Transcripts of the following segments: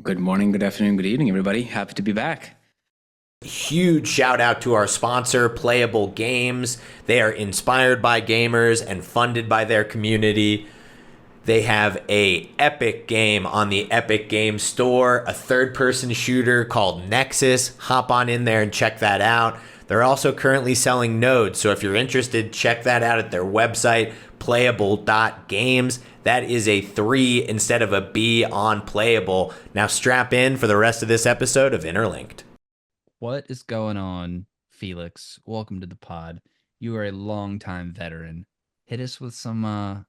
Good morning, good afternoon, good evening, everybody. Happy to be back. Huge shout out to our sponsor, Playable Games. They are inspired by gamers and funded by their community. They have a epic game on the Epic Games Store, a third-person shooter called Nexus. Hop on in there and check that out. They're also currently selling nodes, so if you're interested, check that out at their website, playable.games. That is a 3 instead of a B on Playable. Now strap in for the rest of this episode of Interlinked. What is going on, Felix? Welcome to the pod. You are a longtime veteran. Hit us with some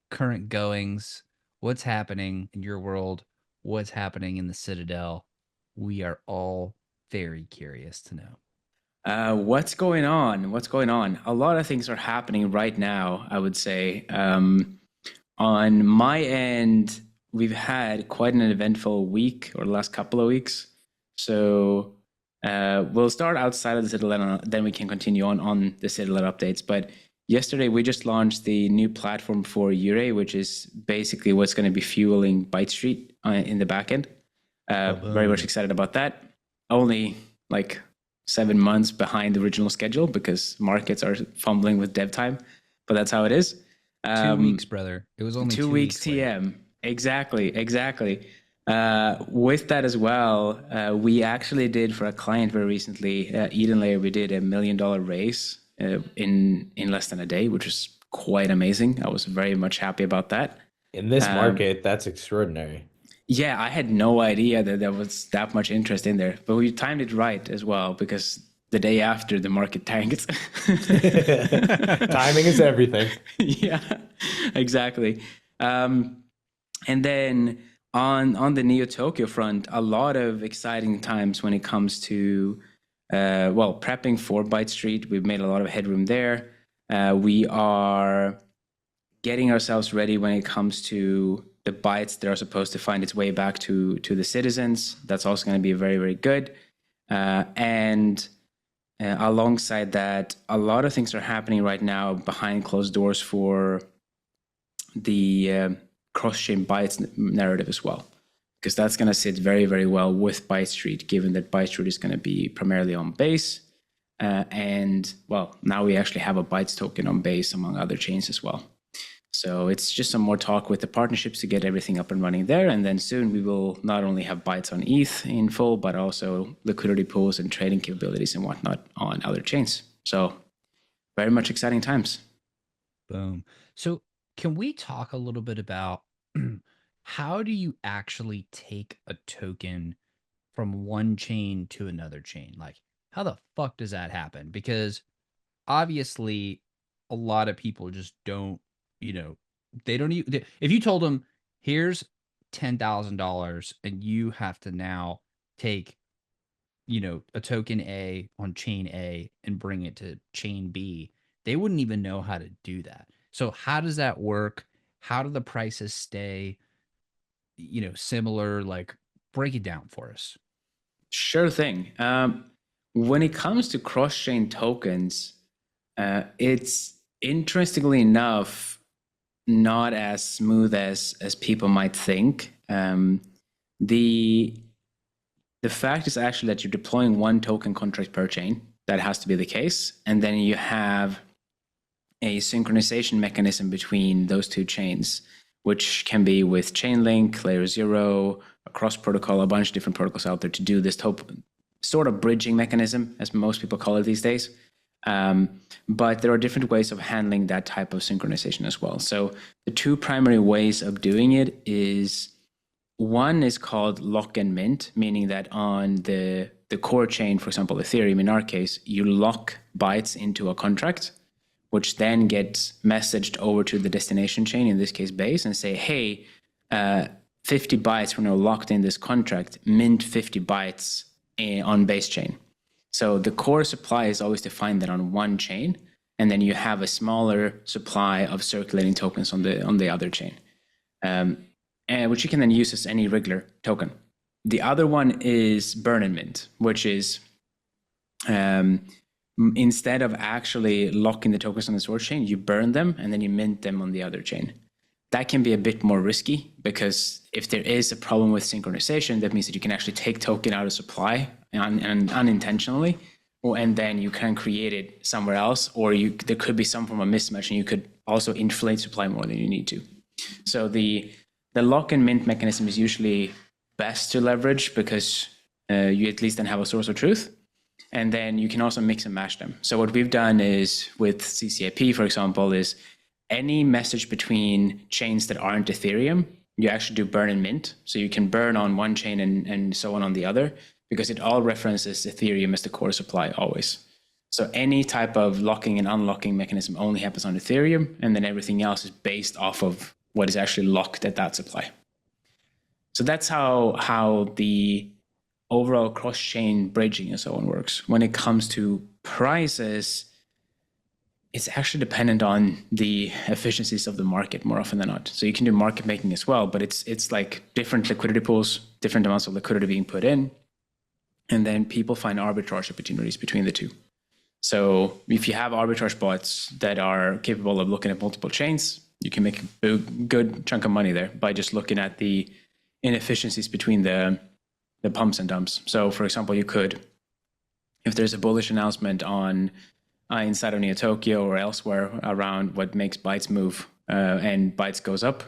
current goings. What's happening in your world? What's happening in the Citadel? We are all very curious to know. What's going on? What's going on? A lot of things are happening right now, I would say. On my end, we've had quite an eventful week or the last couple of weeks. So we'll start outside of the Citadel and then we can continue on the Citadel updates. But yesterday, we just launched the new platform for Myria, which is basically what's going to be fueling Byte Street in the backend. Very much excited about that. Only like 7 months behind the original schedule because markets are fumbling with dev time, but that's how it is. 2 weeks, brother. It was only 2 weeks late. TM. Exactly. With that as well, we actually did for a client very recently, Eden Layer, we did $1 million raise in less than a day, which is quite amazing. I was very much happy about that. In this market, that's extraordinary. Yeah, I had no idea that there was that much interest in there, but we timed it right as well because the day after the market tanked. Timing is everything. Yeah, exactly. And then on the Neo Tokyo front, a lot of exciting times when it comes to prepping for Byte Street. We've made a lot of headroom there. We are getting ourselves ready when it comes to the bytes that are supposed to find its way back to the citizens. That's also going to be very, very good. And alongside that, a lot of things are happening right now behind closed doors for the cross-chain bytes narrative as well, because that's going to sit very, very well with Byte Street, given that Byte Street is going to be primarily on Base. And now we actually have a Bytes token on Base among other chains as well. So it's just some more talk with the partnerships to get everything up and running there. And then soon we will not only have bytes on ETH in full, but also liquidity pools and trading capabilities and whatnot on other chains. So very much exciting times. Boom. So can we talk a little bit about how do you actually take a token from one chain to another chain? Like, how the fuck does that happen? Because obviously a lot of people just don't, they don't even, if you told them, here's $10,000 and you have to now take, a token A on chain A and bring it to chain B, they wouldn't even know how to do that. So how does that work? How do the prices stay, similar? Like, break it down for us. Sure thing. When it comes to cross-chain tokens, it's interestingly enough not as smooth as people might think. The fact is actually that you're deploying one token contract per chain. That has to be the case. And then you have a synchronization mechanism between those two chains, which can be with Chainlink, Layer 0, a cross protocol, a bunch of different protocols out there to do this sort of bridging mechanism, as most people call it these days. But there are different ways of handling that type of synchronization as well. So the two primary ways of doing it is, one is called lock and mint, meaning that on the core chain, for example, Ethereum in our case, you lock bytes into a contract, which then gets messaged over to the destination chain, in this case Base, and say, hey, 50 bytes were now locked in this contract, mint 50 bytes on Base chain. So the core supply is always defined that on one chain, and then you have a smaller supply of circulating tokens on the other chain, and which you can then use as any regular token. The other one is burn and mint, which is instead of actually locking the tokens on the source chain, you burn them and then you mint them on the other chain. that can be a bit more risky, because if there is a problem with synchronization, that means that you can actually take token out of supply and unintentionally, and then you can create it somewhere else, or there could be some form of mismatch, and you could also inflate supply more than you need to. So the lock and mint mechanism is usually best to leverage, because you at least then have a source of truth, and then you can also mix and match them. So what we've done is with CCIP, for example, is any message between chains that aren't Ethereum, you actually do burn and mint. So you can burn on one chain and so on the other, because it all references Ethereum as the core supply always. So any type of locking and unlocking mechanism only happens on Ethereum, and then everything else is based off of what is actually locked at that supply. So that's how the overall cross-chain bridging and so on works. When it comes to prices, it's actually dependent on the efficiencies of the market more often than not. So you can do market making as well, but it's like different liquidity pools, different amounts of liquidity being put in, and then people find arbitrage opportunities between the two. So if you have arbitrage bots that are capable of looking at multiple chains, you can make a good chunk of money there by just looking at the inefficiencies between the pumps and dumps. So for example, you could, if there's a bullish announcement on inside of Neo Tokyo or elsewhere around what makes Bytes move, and Bytes goes up,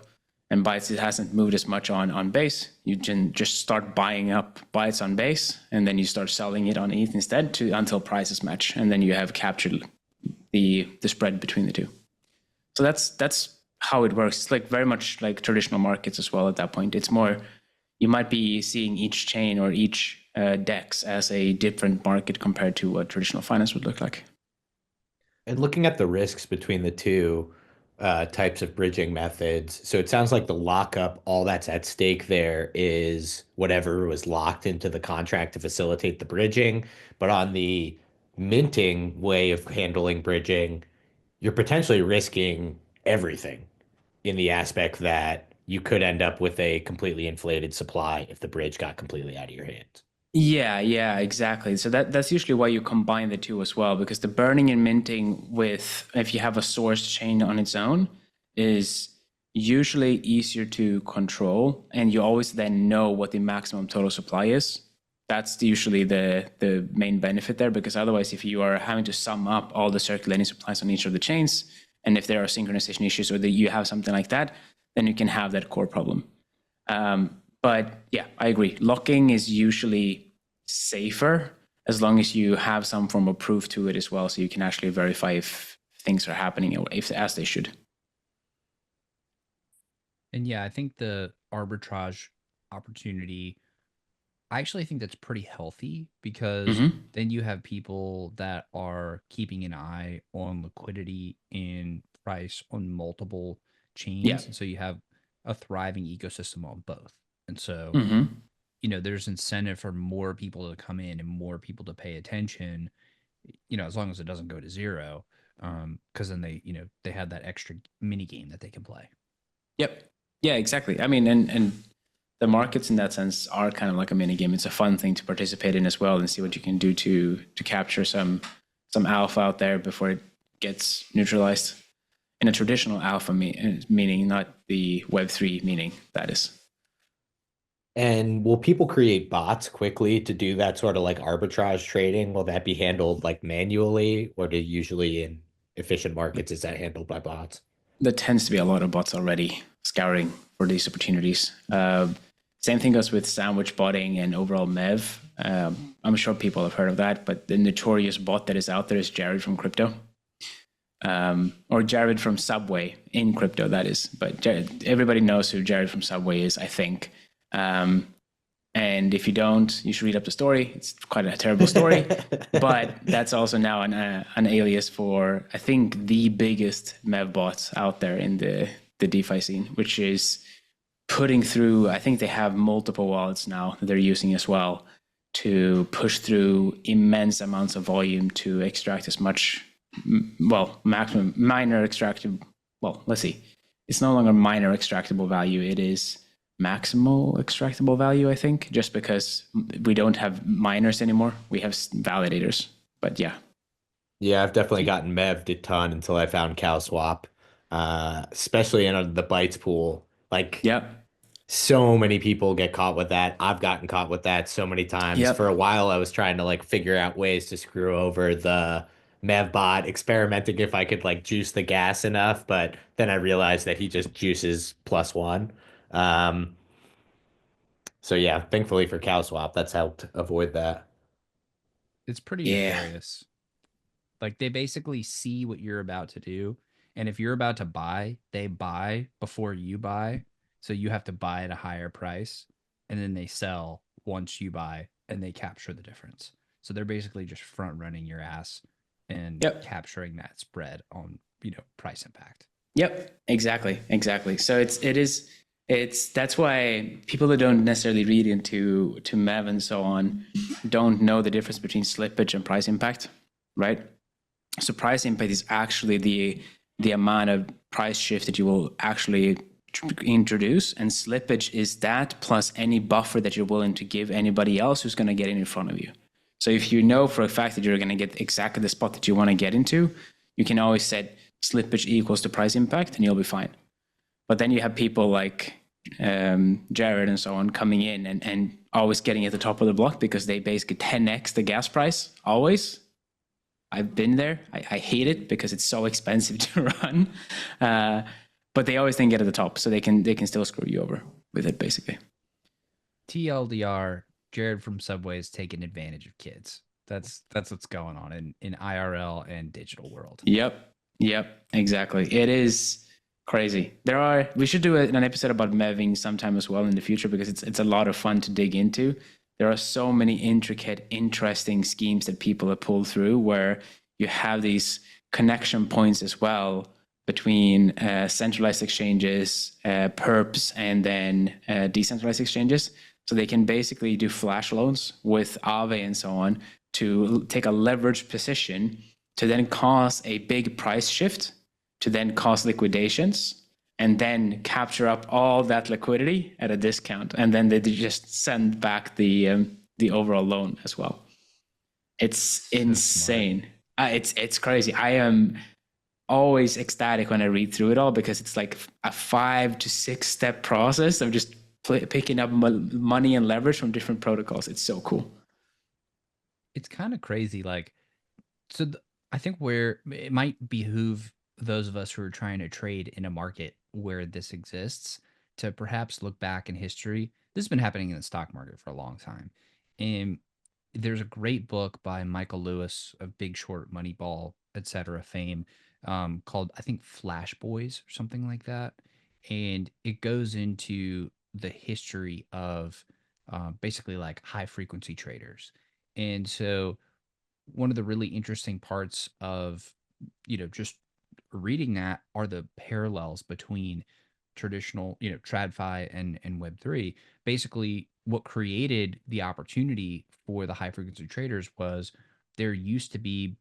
and Bytes hasn't moved as much on base, you can just start buying up Bytes on base, and then you start selling it on ETH instead until prices match, and then you have captured the spread between the two. So that's how it works. It's like very much like traditional markets as well at that point. It's more, you might be seeing each chain or each DEX as a different market compared to what traditional finance would look like. And looking at the risks between the two types of bridging methods, so it sounds like the lockup, all that's at stake there is whatever was locked into the contract to facilitate the bridging. But on the minting way of handling bridging, you're potentially risking everything, in the aspect that you could end up with a completely inflated supply if the bridge got completely out of your hands. Yeah, exactly. So that's usually why you combine the two as well, because the burning and minting with, if you have a source chain on its own, is usually easier to control, and you always then know what the maximum total supply is. That's usually the main benefit there, because otherwise, if you are having to sum up all the circulating supplies on each of the chains, and if there are synchronization issues or that you have something like that, then you can have that core problem. But yeah, I agree. Locking is usually safer as long as you have some form of proof to it as well, so you can actually verify if things are happening as they should. And yeah, I think the arbitrage opportunity, I actually think that's pretty healthy, because then you have people that are keeping an eye on liquidity and price on multiple chains. Yeah. And so you have a thriving ecosystem on both. And so, there's incentive for more people to come in and more people to pay attention, as long as it doesn't go to zero. Because then they have that extra mini game that they can play. Yep. Yeah, exactly. I mean, and the markets in that sense are kind of like a mini game. It's a fun thing to participate in as well, and see what you can do to capture some alpha out there before it gets neutralized. In a traditional alpha meaning, not the Web3 meaning, that is. And will people create bots quickly to do that sort of like arbitrage trading? Will that be handled like manually, or do usually in efficient markets is that handled by bots? There tends to be a lot of bots already scouring for these opportunities. Same thing goes with sandwich botting and overall MEV. I'm sure people have heard of that, but the notorious bot that is out there is Jared from Crypto. Or Jared from Subway in Crypto, that is. But everybody knows who Jared from Subway is, I think. And if you don't, you should read up the story. It's quite a terrible story, but that's also now an alias for, I think, the biggest MEV bot out there in the DeFi scene, which is putting through, I think they have multiple wallets now that they're using as well to push through immense amounts of volume to extract as much, maximum minor extractable, let's see. It's no longer minor extractable value. It is maximal extractable value, I think, just because we don't have miners anymore. We have validators, but yeah. Yeah, I've definitely gotten MEV'd a ton until I found CowSwap. especially in the Bytes pool. Like Yep. so many people get caught with that. I've gotten caught with that so many times. For a Yep. while, I was trying to like figure out ways to screw over the Mevbot, experimenting if I could like juice the gas enough, but then I realized that he just juices +1. Um, so yeah, thankfully for CowSwap, that's helped avoid that. It's pretty Yeah. nefarious. Like they basically see what you're about to do. And if you're about to buy, they buy before you buy. So you have to buy at a higher price. And then they sell once you buy and they capture the difference. So they're basically just front running your ass and Yep. capturing that spread on, price impact. Yep, exactly, exactly. So it's that's why people that don't necessarily read into to Mev and so on don't know the difference between slippage and price impact, right? So price impact is actually the amount of price shift that you will actually introduce, and slippage is that plus any buffer that you're willing to give anybody else who's going to get in front of you. So if you know for a fact that you're going to get exactly the spot that you want to get into, you can always set slippage equals to price impact and you'll be fine. But then you have people like Jared and so on coming in and always getting at the top of the block because they basically 10x the gas price always. I've been there. I hate it because it's so expensive to run. But they always then get at the top, so they can still screw you over with it basically. TLDR, Jared from Subway is taking advantage of kids. That's what's going on in IRL and digital world. Yep. Yep. Exactly. It is crazy. We should do an episode about meving sometime as well in the future because it's a lot of fun to dig into. There are so many intricate, interesting schemes that people have pulled through where you have these connection points as well between centralized exchanges, perps, and then decentralized exchanges. So they can basically do flash loans with Aave and so on to take a leveraged position to then cause a big price shift, to then cause liquidations, and then capture up all that liquidity at a discount, and then they just send back the overall loan as well. It's So insane. It's crazy. I am always ecstatic when I read through it all because it's like a 5 to 6 step process of just picking up money and leverage from different protocols. It's so cool. It's kind of crazy. Like, so I think where it might behoove those of us who are trying to trade in a market where this exists to perhaps look back in history. This has been happening in the stock market for a long time. And there's a great book by Michael Lewis of Big Short, Moneyball, etc. fame, called I think Flash Boys or something like that, and it goes into the history of basically like high frequency traders. And so one of the really interesting parts of just reading that are the parallels between traditional tradfi and web3. Basically what created the opportunity for the high frequency traders was there used to be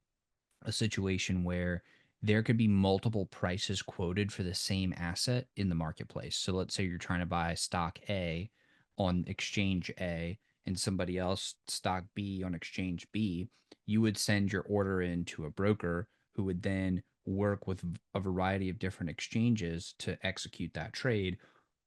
a situation where there could be multiple prices quoted for the same asset in the marketplace. So let's say you're trying to buy stock A on exchange A and somebody else stock B on exchange B. You would send your order in to a broker who would then work with a variety of different exchanges to execute that trade.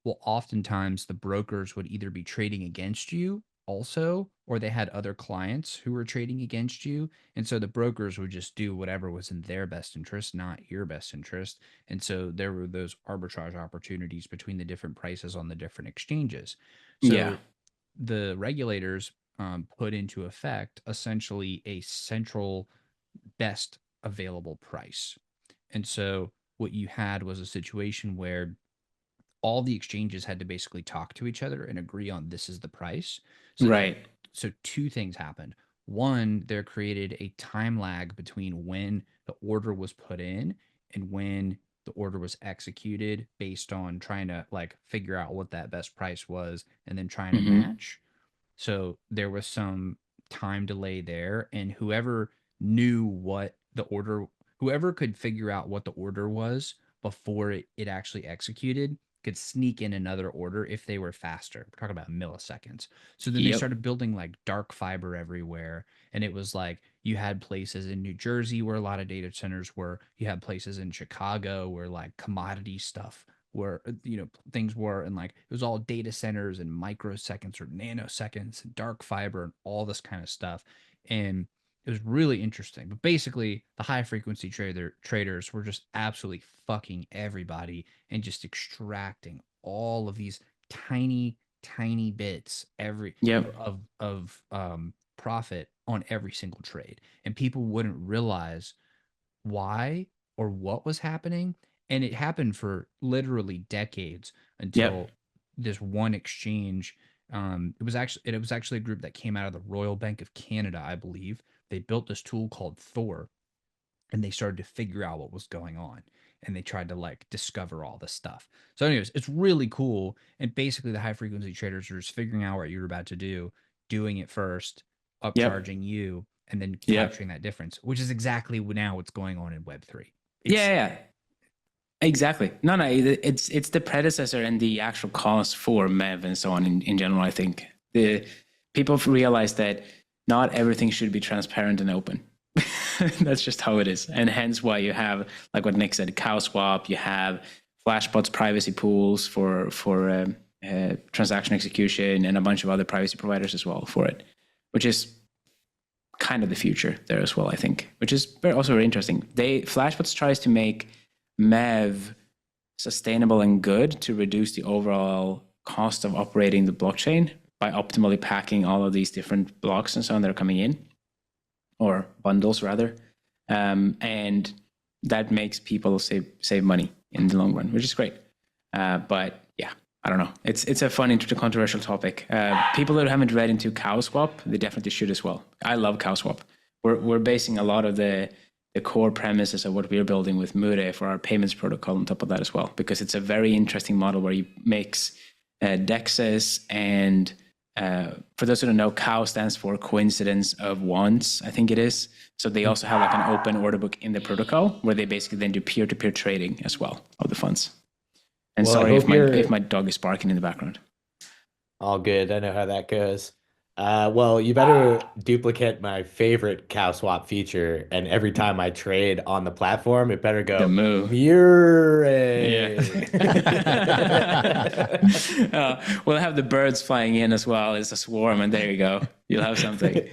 Well, oftentimes the brokers would either be trading against you also, or they had other clients who were trading against you. And so the brokers would just do whatever was in their best interest, not your best interest. And so there were those arbitrage opportunities between the different prices on the different exchanges. Yeah. So the regulators put into effect essentially a central best available price. And so what you had was a situation where all the exchanges had to basically talk to each other and agree on this is the price. So that Right. so two things happened. One, there created a time lag between when the order was put in and when the order was executed based on trying to like figure out what that best price was and then trying to Mm-hmm. match. So there was some time delay there, and whoever knew what the order, whoever could figure out what the order was before it actually executed could sneak in another order if they were faster. We're talking about milliseconds. So then they Yep. started building like dark fiber everywhere. And it was like You had places in New Jersey where a lot of data centers were. You had places in Chicago where like commodity stuff where things were, and like it was all data centers and microseconds or nanoseconds and dark fiber and all this kind of stuff. And it was really interesting. But basically, the high frequency traders were just absolutely fucking everybody and just extracting all of these tiny, tiny bits every Yep. of profit on every single trade, and people wouldn't realize why or what was happening. And it happened for literally decades Yep. until this one exchange. It was actually a group that came out of the Royal Bank of Canada, I believe. They built this tool called Thor, and they started to figure out what was going on, and they tried to like discover all this stuff. So anyways, it's really cool. And basically the high frequency traders are just figuring out what you're about to do, doing it first, Yep. upcharging you, and then Yep. capturing that difference, which is exactly now what's going on in Web3. Yeah, yeah. Exactly. No, no, it's the predecessor and the actual cause for MEV and so on in general. I think the people realize that not everything should be transparent and open. That's just how it is, and hence why you have, like what Nick said, cow swap. You have Flashbot's privacy pools for transaction execution, and a bunch of other privacy providers as well for it, which is kind of the future there as well, I think, which is also very interesting. Flashbots tries to make MEV sustainable and good to reduce the overall cost of operating the blockchain by optimally packing all of these different blocks and so on that are coming in, or bundles rather, and that makes people save money in the long run, which is great. But yeah, I don't know. It's a fun, controversial topic. People that haven't read into CowSwap, they definitely should as well. I love CowSwap. We're basing a lot of the core premises of what we're building with Myria for our payments protocol on top of that as well, because it's a very interesting model where you mix dexes and for those who don't know, COW stands for coincidence of wants, I think it is. So they also have like an open order book in the protocol where they basically then do peer-to-peer trading as well of the funds. And Well, sorry if my dog is barking in the background. All good. I know how that goes. Well, you better duplicate my favorite cow swap feature, and every time I trade on the platform, it better go The moo. Myria. Yeah. We'll have the birds flying in as well as a swarm, and there you go. You'll have something.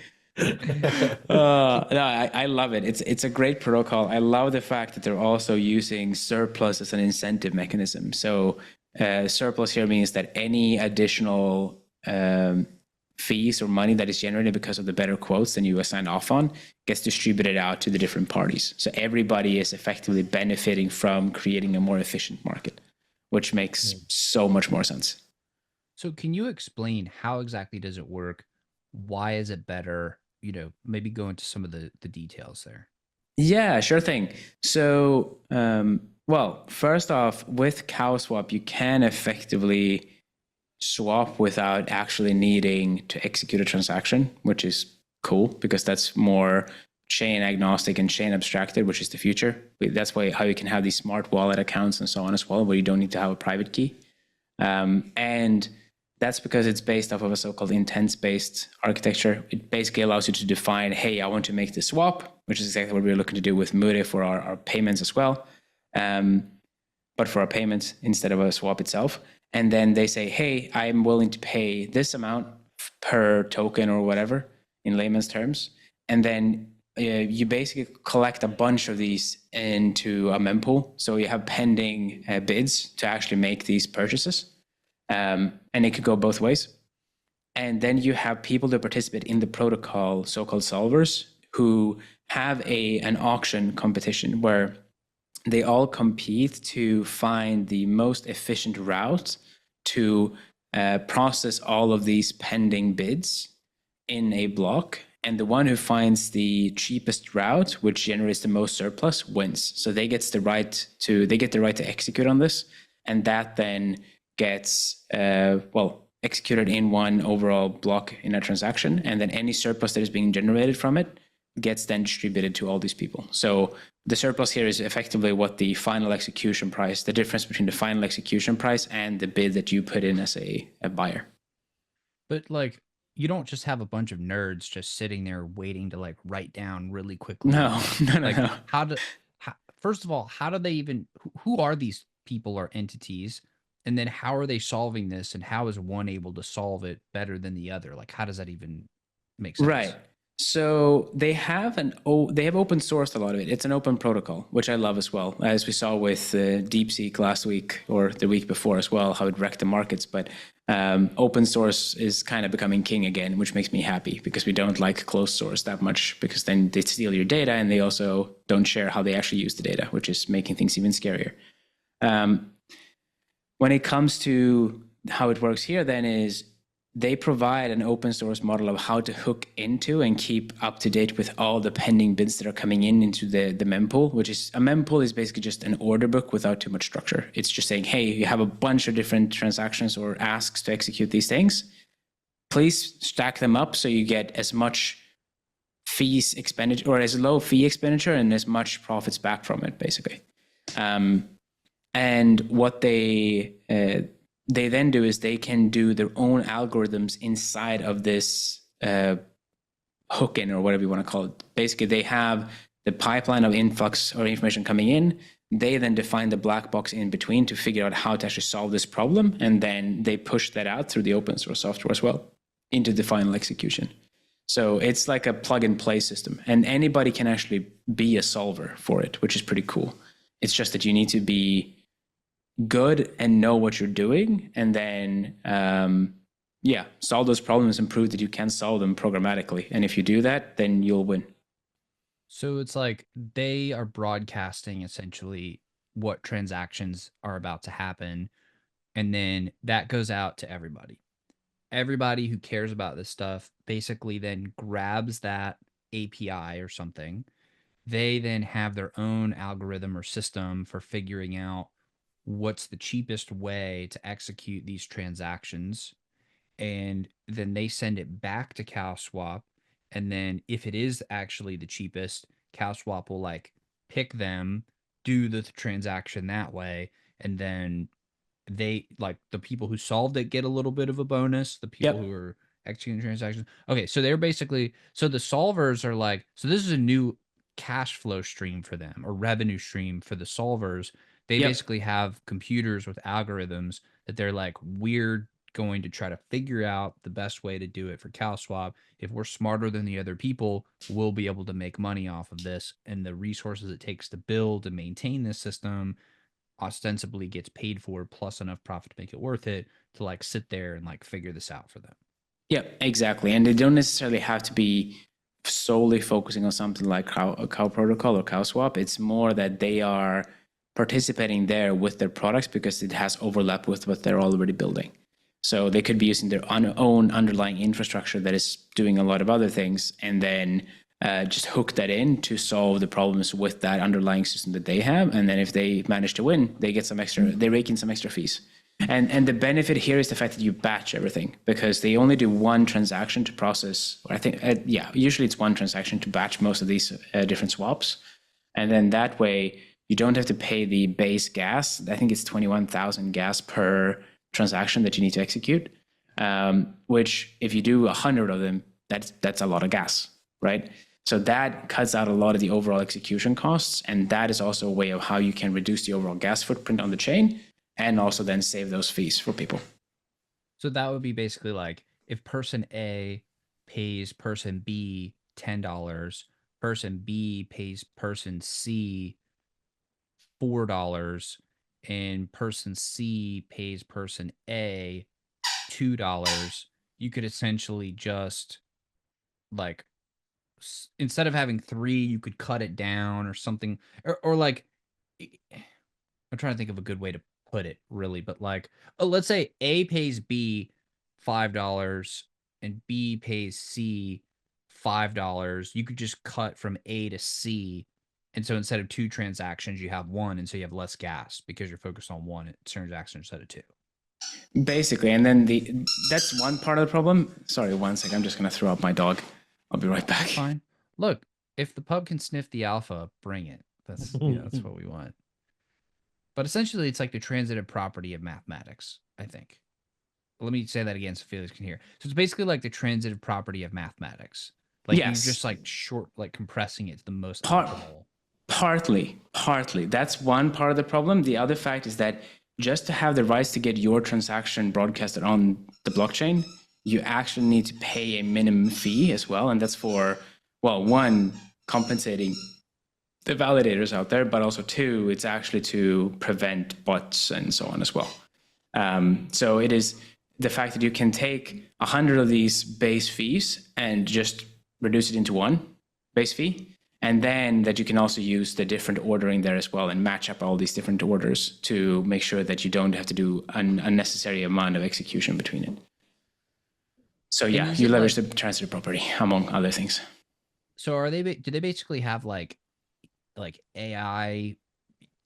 No, I love it. It's a great protocol. I love the fact that they're also using surplus as an incentive mechanism. So surplus here means that any additional fees or money that is generated because of the better quotes than you assign off on gets distributed out to the different parties. So everybody is effectively benefiting from creating a more efficient market, which makes so much more sense. So can you explain how exactly does it work? Why is it better? Maybe go into some of the details there. Yeah, sure thing. So, well, first off, with CowSwap, you can effectively swap without actually needing to execute a transaction, which is cool because that's more chain agnostic and chain abstracted, which is the future. That's how you can have these smart wallet accounts and so on as well, where you don't need to have a private key. And that's because it's based off of a so-called intents-based architecture. It basically allows you to define, hey, I want to make this swap, which is exactly what we're looking to do with Myria for our payments as well. But for our payments instead of a swap itself. And then they say, hey, I'm willing to pay this amount per token or whatever in layman's terms. And then you basically collect a bunch of these into a mempool. So you have pending bids to actually make these purchases. And it could go both ways. And then you have people that participate in the protocol, so-called solvers, who have an auction competition where they all compete to find the most efficient route to process all of these pending bids in a block. And the one who finds the cheapest route, which generates the most surplus, wins. So they get the right to execute on this, and that then gets executed in one overall block in a transaction, and then any surplus that is being generated from it gets then distributed to all these people. So the surplus here is effectively what the final execution price, the difference between the final execution price and the bid that you put in as a buyer. But like, you don't just have a bunch of nerds just sitting there waiting to like write down really quickly. No, no, no, Like no. first of all, how do they even who are these people or entities? And then how are they solving this and how is one able to solve it better than the other? Like how does that even make Right. sense? So they have open sourced a lot of it. It's an open protocol, which I love as well, as we saw with DeepSeek last week or the week before as well, how it wrecked the markets. But open source is kind of becoming king again, which makes me happy because we don't like closed source that much because then they steal your data and they also don't share how they actually use the data, which is making things even scarier. When it comes to how it works here, then is they provide an open source model of how to hook into and keep up to date with all the pending bids that are coming into the mempool, which is a mempool is basically just an order book without too much structure. It's just saying, hey, you have a bunch of different transactions or asks to execute these things. Please stack them up so you get as much fees expenditure or as low fee expenditure and as much profits back from it, basically. And what they then do is they can do their own algorithms inside of this hook-in or whatever you want to call it. Basically, they have the pipeline of influx or information coming in. They then define the black box in between to figure out how to actually solve this problem. And then they push that out through the open source software as well into the final execution. So it's like a plug and play system. And anybody can actually be a solver for it, which is pretty cool. It's just that you need to be good and know what you're doing, and then solve those problems and prove that you can solve them programmatically. And if you do that, then you'll win. So it's like they are broadcasting essentially what transactions are about to happen, and then that goes out to everybody. Everybody who cares about this stuff basically then grabs that API or something. They then have their own algorithm or system for figuring out what's the cheapest way to execute these transactions. And then they send it back to CowSwap. And then if it is actually the cheapest, CowSwap will like pick them, do the transaction that way. And then they like the people who solved it get a little bit of a bonus. The people who are executing transactions. Okay. So they're basically, so the solvers are like, so this is a new cash flow stream for them or revenue stream for the solvers. They basically have computers with algorithms that they're like, we're going to try to figure out the best way to do it for CowSwap. If we're smarter than the other people, we'll be able to make money off of this. And the resources it takes to build and maintain this system ostensibly gets paid for plus enough profit to make it worth it to like sit there and like figure this out for them. Yeah, exactly. And they don't necessarily have to be solely focusing on something like Cow Protocol or CowSwap. It's more that they are participating there with their products because it has overlap with what they're already building. So they could be using their own underlying infrastructure that is doing a lot of other things, and then just hook that in to solve the problems with that underlying system that they have. And then if they manage to win, they get some extra, they rake in some extra fees. And the benefit here is the fact that you batch everything because they only do one transaction to process. I think, usually it's one transaction to batch most of these different swaps. And then that way you don't have to pay the base gas. I think it's 21,000 gas per transaction that you need to execute, which if you do 100 of them, that's a lot of gas, right? So that cuts out a lot of the overall execution costs. And that is also a way of how you can reduce the overall gas footprint on the chain and also then save those fees for people. So that would be basically like if person A pays person B $10, person B pays person C $4, and person C pays person A $2, you could essentially just like instead of having 3, you could cut it down or something, or like I'm trying to think of a good way to put it really, but like let's say A pays B $5 and B pays C $5. You could just cut from A to C. And so instead of 2 transactions, you have 1. And so you have less gas because you're focused on 1 transaction instead of 2. Basically. And then that's one part of the problem. Sorry, one sec. I'm just going to throw out my dog. I'll be right back. Fine. Look, if the pub can sniff the alpha, bring it. That's that's what we want. But essentially, it's like the transitive property of mathematics, I think. let me say that again so Felix can hear. So it's basically like the transitive property of mathematics. Like you're Yes, just like compressing it to the most part, optimal. partly. That's one part of the problem. The other fact is that just to have the rights to get your transaction broadcasted on the blockchain, you actually need to pay a minimum fee as well. And that's for, well, one, compensating the validators out there, but also two, it's actually to prevent bots and so on as well. So it is the fact that you can take 100 of these base fees and just reduce it into one base fee, and then that you can also use the different ordering there as well and match up all these different orders to make sure that you don't have to do an unnecessary amount of execution between it. So yeah, you leverage the transitive property among other things. So are they? Do they basically have like AI,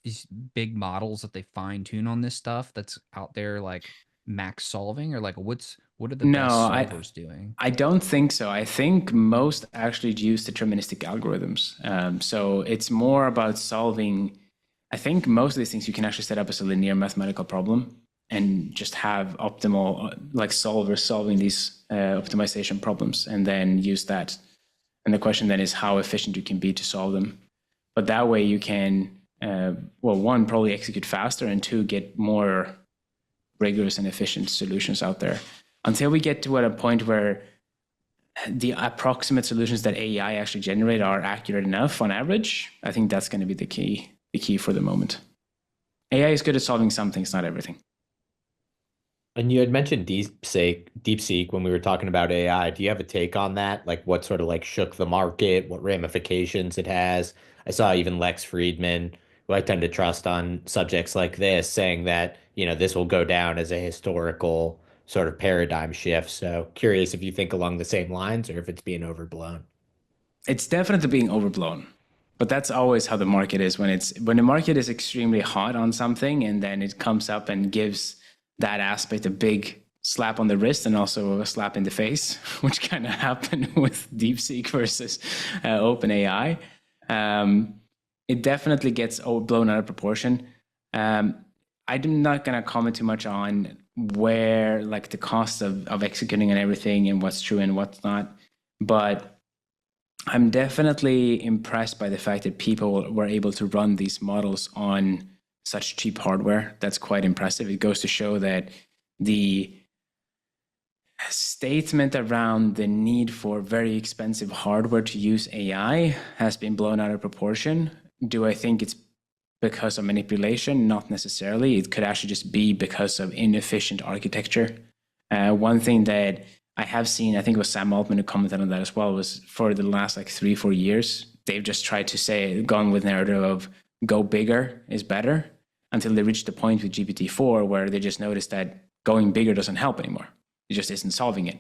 these big models that they fine tune on this stuff that's out there like max solving, or like what are the best solvers doing? I don't think so. I think most actually use deterministic algorithms. So it's more about solving. I think most of these things you can actually set up as a linear mathematical problem and just have optimal like solvers solving these optimization problems and then use that. And the question then is how efficient you can be to solve them. But that way you can, well, one, probably execute faster, and two, get more rigorous and efficient solutions out there. Until we get to a point where the approximate solutions that AI actually generate are accurate enough on average, I think that's going to be the key for the moment. AI is good at solving some things, not everything. And you had mentioned DeepSeek when we were talking about AI. Do you have a take on that? Like what sort of like shook the market, what ramifications it has? I saw even Lex Friedman, who I tend to trust on subjects like this, saying that, this will go down as a historical sort of paradigm shift. So curious if you think along the same lines or if it's being overblown. It's definitely being overblown. But that's always how the market is when the market is extremely hot on something and then it comes up and gives that aspect a big slap on the wrist and also a slap in the face, which kind of happened with DeepSeek versus OpenAI. It definitely gets blown out of proportion. I'm not going to comment too much on where like the cost of executing and everything and what's true and what's not. But I'm definitely impressed by the fact that people were able to run these models on such cheap hardware. That's quite impressive. It goes to show that the statement around the need for very expensive hardware to use AI has been blown out of proportion. Do I think it's because of manipulation? Not necessarily. It could actually just be because of inefficient architecture. One thing that I have seen, I think it was Sam Altman who commented on that as well, was for the last like 3-4 years, they've just tried to gone with narrative of go bigger is better, until they reached the point with GPT-4 where they just noticed that going bigger doesn't help anymore. It just isn't solving it.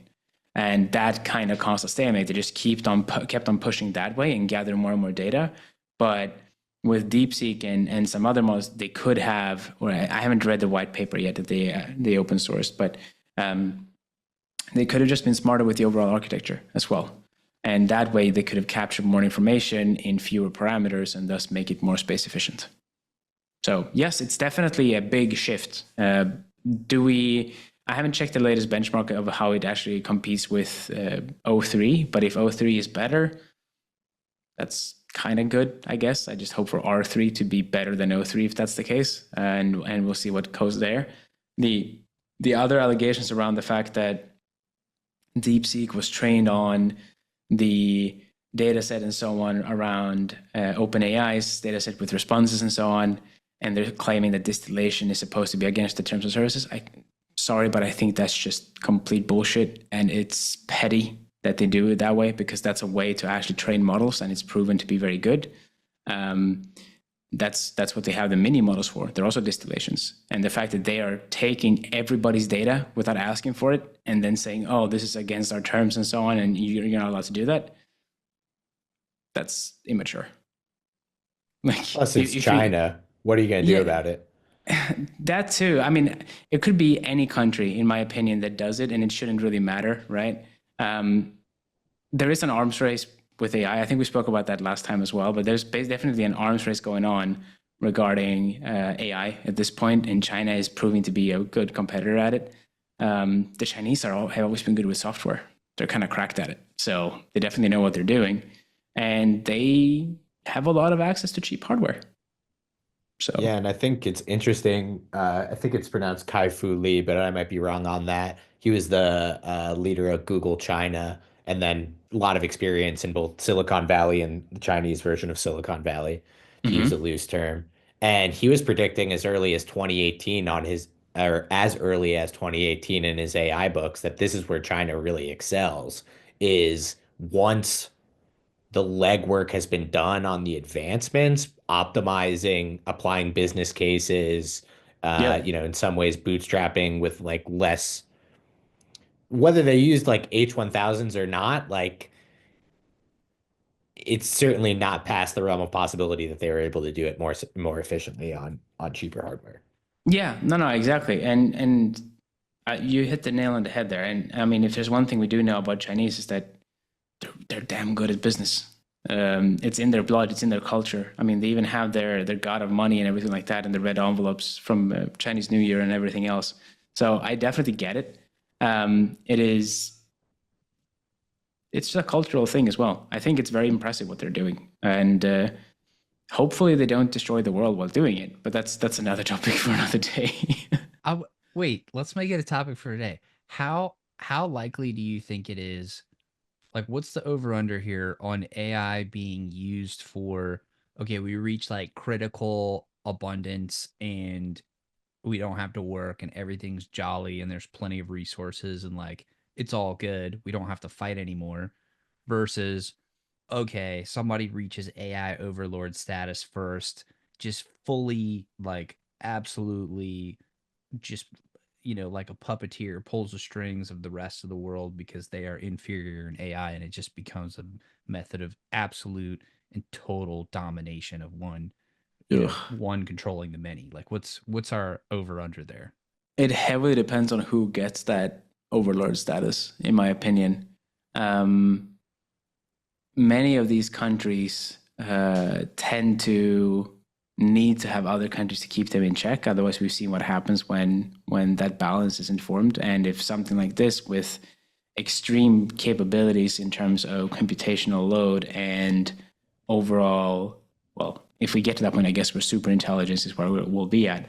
And that kind of caused a stalemate. They just kept on pushing that way and gather more and more data. But with DeepSeek and some other models, they could have, or I haven't read the white paper yet that they open sourced, but they could have just been smarter with the overall architecture as well. And that way they could have captured more information in fewer parameters and thus make it more space efficient. So yes, it's definitely a big shift. I haven't checked the latest benchmark of how it actually competes with O3, but if O3 is better, that's kind of good, I guess. I just hope for R3 to be better than O3 if that's the case, and we'll see what goes there. The other allegations around the fact that DeepSeek was trained on the data set and so on around OpenAI's data set with responses and so on, and they're claiming that distillation is supposed to be against the terms of services. Sorry, but I think that's just complete bullshit, and it's petty that they do it that way because that's a way to actually train models, and it's proven to be very good. That's what they have the mini models for. They're also distillations, and the fact that they are taking everybody's data without asking for it and then saying, "Oh, this is against our terms" and so on, and you're not allowed to do that. That's immature. Plus, it's China. What are you going to do about it? That too. I mean, it could be any country, in my opinion, that does it, and it shouldn't really matter, right? There is an arms race with AI. I think we spoke about that last time as well, but there's definitely an arms race going on regarding AI at this point, and China is proving to be a good competitor at it. The Chinese have always been good with software. They're kind of cracked at it. So they definitely know what they're doing. And they have a lot of access to cheap hardware. So Yeah, and I think it's interesting. I think it's pronounced Kai-Fu Lee, but I might be wrong on that. He was the leader of Google China, and then a lot of experience in both Silicon Valley and the Chinese version of Silicon Valley, to use a mhm. loose term. And he was predicting as early as 2018 on his, or as early as 2018 in his AI books, that this is where China really excels, is once the legwork has been done on the advancements, optimizing, applying business cases, Yeah. in some ways bootstrapping with like less, whether they used like H1000s or not, like it's certainly not past the realm of possibility that they were able to do it more efficiently on cheaper hardware. Yeah, no, exactly. And you hit the nail on the head there. And I mean, if there's one thing we do know about Chinese is that they're damn good at business. It's in their blood, it's in their culture. I mean, they even have their god of money and everything like that, and the red envelopes from Chinese New Year and everything else. So I definitely get it. It is, it's just a cultural thing as well. I think it's very impressive what they're doing, and hopefully they don't destroy the world while doing it. But that's another topic for another day. Wait, let's make it a topic for today. How likely do you think it is? Like, what's the over under here on AI being used for? Okay, we reach like critical abundance and we don't have to work and everything's jolly and there's plenty of resources and like it's all good. We don't have to fight anymore. Versus, okay, somebody reaches AI overlord status first, just fully like absolutely just like a puppeteer pulls the strings of the rest of the world because they are inferior in AI, and it just becomes a method of absolute and total domination of one, Ugh. one controlling the many. Like what's our over under there? It heavily depends on who gets that overlord status, in my opinion. Um, Many of these countries tend to need to have other countries to keep them in check. Otherwise, we've seen what happens when that balance isn't formed. And if something like this with extreme capabilities in terms of computational load and overall, well, if we get to that point, I guess where super intelligence is where we'll be at.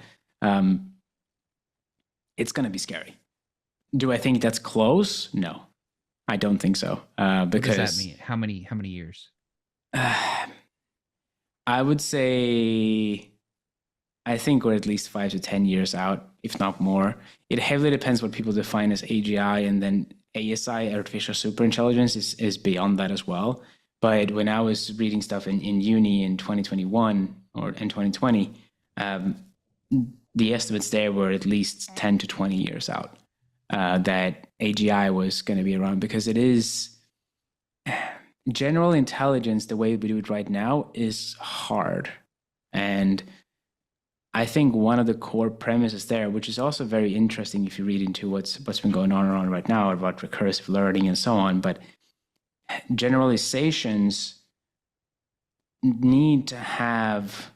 It's going to be scary. Do I think that's close? No, I don't think so. What does that Because mean? How many years? I would say, I think we're at least 5 to 10 years out, if not more. It heavily depends what people define as AGI, and then ASI, artificial superintelligence, is beyond that as well. But when I was reading stuff in uni in 2021 or in 2020, um, the estimates there were at least 10 to 20 years out that AGI was going to be around, because it is general intelligence, the way we do it right now, is hard. And I think one of the core premises there, which is also very interesting if you read into what's been going on around right now about recursive learning and so on, but generalizations need to have,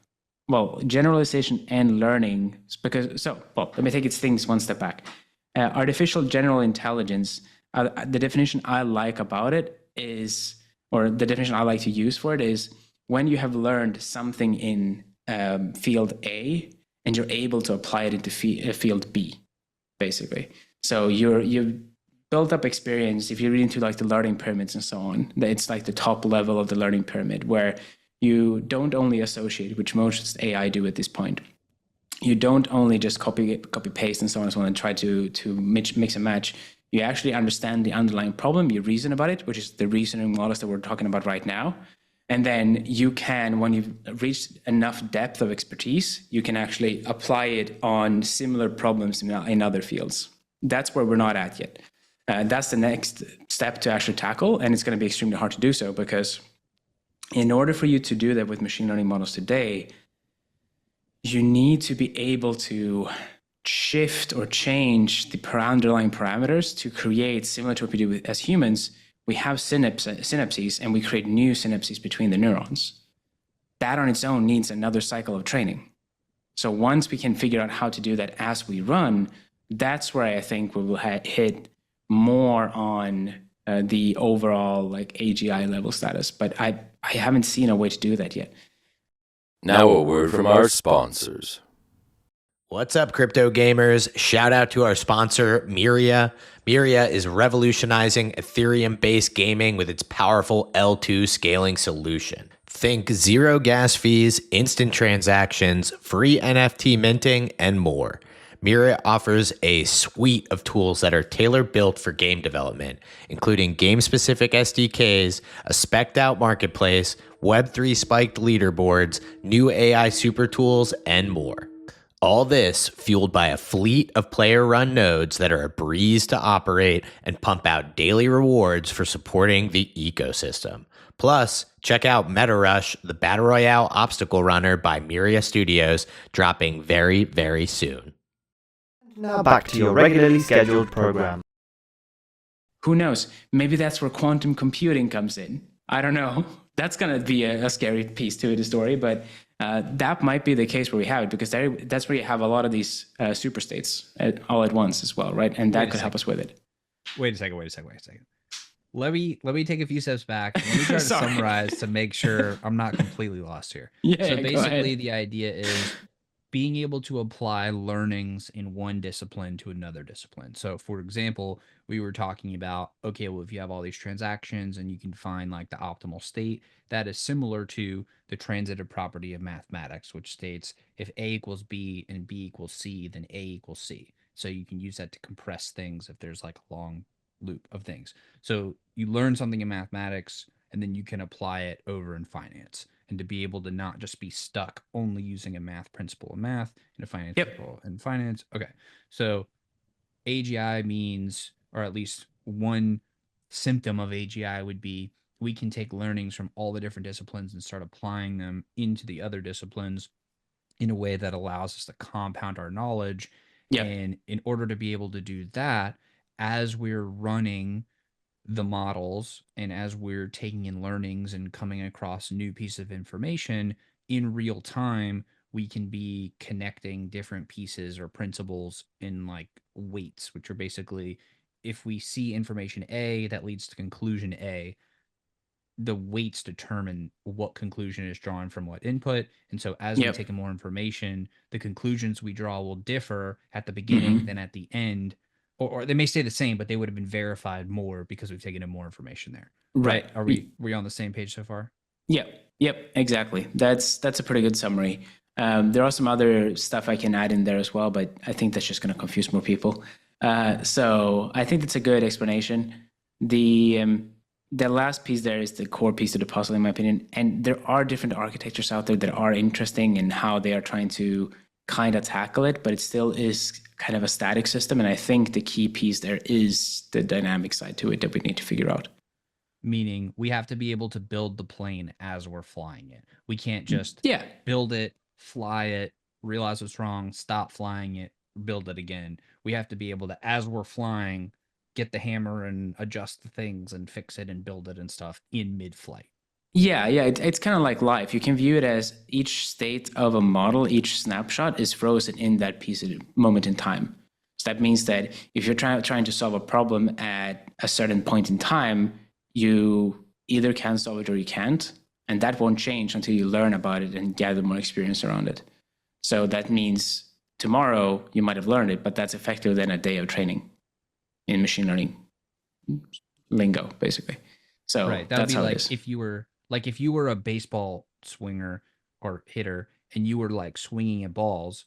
well, generalization and learning, because, so, well, let me take things one step back. Artificial general intelligence, the definition I like about it is, or the definition I like to use for it is, when you have learned something in field A and you're able to apply it into field B, basically. So you've built up experience. If you read into like the learning pyramids and so on, it's like the top level of the learning pyramid, where you don't only associate, which most AI do at this point. You don't only just copy paste and so on and so on and try to mix and match. You actually understand the underlying problem, you reason about it, which is the reasoning models that we're talking about right now. And then you can, when you've reached enough depth of expertise, you can actually apply it on similar problems in other fields. That's where we're not at yet. That's the next step to actually tackle, and it's going to be extremely hard to do so, because in order for you to do that with machine learning models today, you need to be able to shift or change the underlying parameters to create, similar to what we do as humans. We have synapses and we create new synapses between the neurons. That on its own needs another cycle of training. So once we can figure out how to do that as we run, that's where I think we will hit more on the overall like AGI level status. But I haven't seen a way to do that yet. Now a word from our sponsors. What's up, crypto gamers? Shout out to our sponsor, Myria. Myria is revolutionizing Ethereum-based gaming with its powerful L2 scaling solution. Think zero gas fees, instant transactions, free NFT minting, and more. Myria offers a suite of tools that are tailor-built for game development, including game-specific SDKs, a spec'd-out marketplace, Web3 spiked leaderboards, new AI super tools, and more. All this fueled by a fleet of player-run nodes that are a breeze to operate and pump out daily rewards for supporting the ecosystem. Plus, check out Meta Rush, the Battle Royale obstacle runner by Myria Studios, dropping very, very soon. Now back to your regularly scheduled program. Who knows? Maybe that's where quantum computing comes in. I don't know. That's going to be a scary piece to the story, but that might be the case where we have it, because that's where you have a lot of these super states all at once as well, right? And that could help us with it. Wait a second. Let me take a few steps back. Let me try to summarize to make sure I'm not completely lost here. Yeah, so go basically ahead. the idea is being able to apply learnings in one discipline to another discipline. So for example, we were talking about, okay, well, if you have all these transactions and you can find like the optimal state, that is similar to the transitive property of mathematics, which states if A equals B and B equals C, then A equals C. So you can use that to compress things if there's like a long loop of things. So you learn something in mathematics and then you can apply it over in finance, and to be able to not just be stuck only using a math principle in math and a finance principle in finance. Okay. So AGI means, or at least one symptom of AGI would be, we can take learnings from all the different disciplines and start applying them into the other disciplines in a way that allows us to compound our knowledge. And in order to be able to do that, as we're running the models and as we're taking in learnings and coming across new piece of information in real time, we can be connecting different pieces or principles in like weights, which are basically, if we see information A that leads to conclusion A, the weights determine what conclusion is drawn from what input. And so as we take in more information, the conclusions we draw will differ at the beginning than at the end. Or they may stay the same, but they would have been verified more because we've taken in more information there. Right. Are we on the same page so far? Yep, exactly. That's a pretty good summary. There are some other stuff I can add in there as well, but I think that's just going to confuse more people. So I think that's a good explanation. The last piece there is the core piece of the puzzle, in my opinion. And there are different architectures out there that are interesting in how they are trying to kind of tackle it, but it still is kind of a static system. And I think the key piece there is the dynamic side to it that we need to figure out. Meaning we have to be able to build the plane as we're flying it. We can't just build it, fly it, realize what's wrong, stop flying it, build it again. We have to be able to, as we're flying, get the hammer and adjust the things and fix it and build it and stuff in mid-flight. Yeah, it's kind of like life. You can view it as each state of a model, each snapshot is frozen in that piece of moment in time. So that means that if you're trying to solve a problem at a certain point in time, you either can solve it or you can't, and that won't change until you learn about it and gather more experience around it. So that means tomorrow you might have learned it, but that's effective then a day of training in machine learning lingo, basically. So right, that would be like if you were a baseball swinger or hitter and you were like swinging at balls.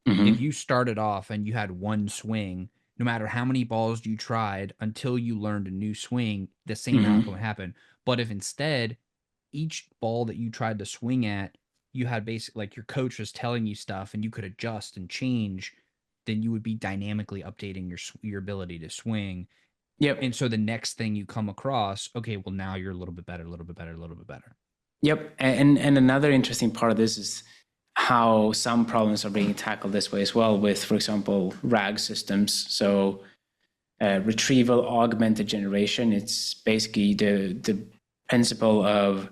If you started off and you had one swing, no matter how many balls you tried until you learned a new swing, the same outcome would happen. But if instead each ball that you tried to swing at, you had basically like your coach was telling you stuff and you could adjust and change, then you would be dynamically updating your ability to swing. And so the next thing you come across, okay, well now you're a little bit better, a little bit better, a little bit better. And another interesting part of this is how some problems are being tackled this way as well with, for example, RAG systems. So retrieval augmented generation, it's basically the principle of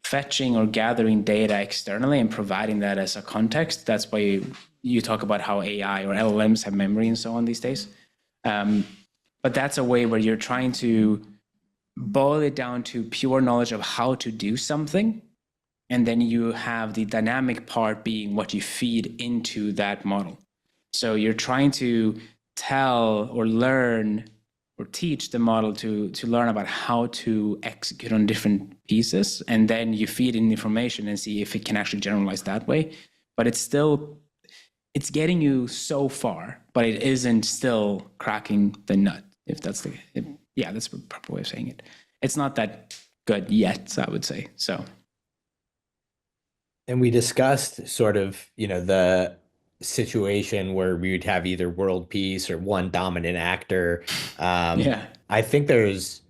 fetching or gathering data externally and providing that as a context. That's why you talk about how AI or LLMs have memory and so on these days. But that's a way where you're trying to boil it down to pure knowledge of how to do something. And then you have the dynamic part being what you feed into that model. So you're trying to tell or learn or teach the model to learn about how to execute on different pieces. And then you feed in information and see if it can actually generalize that way. But it's getting you so far, but it isn't still cracking the nut, if that's that's the proper way of saying it. It's not that good yet, I would say. So. And we discussed sort of, the situation where we would have either world peace or one dominant actor. I think there's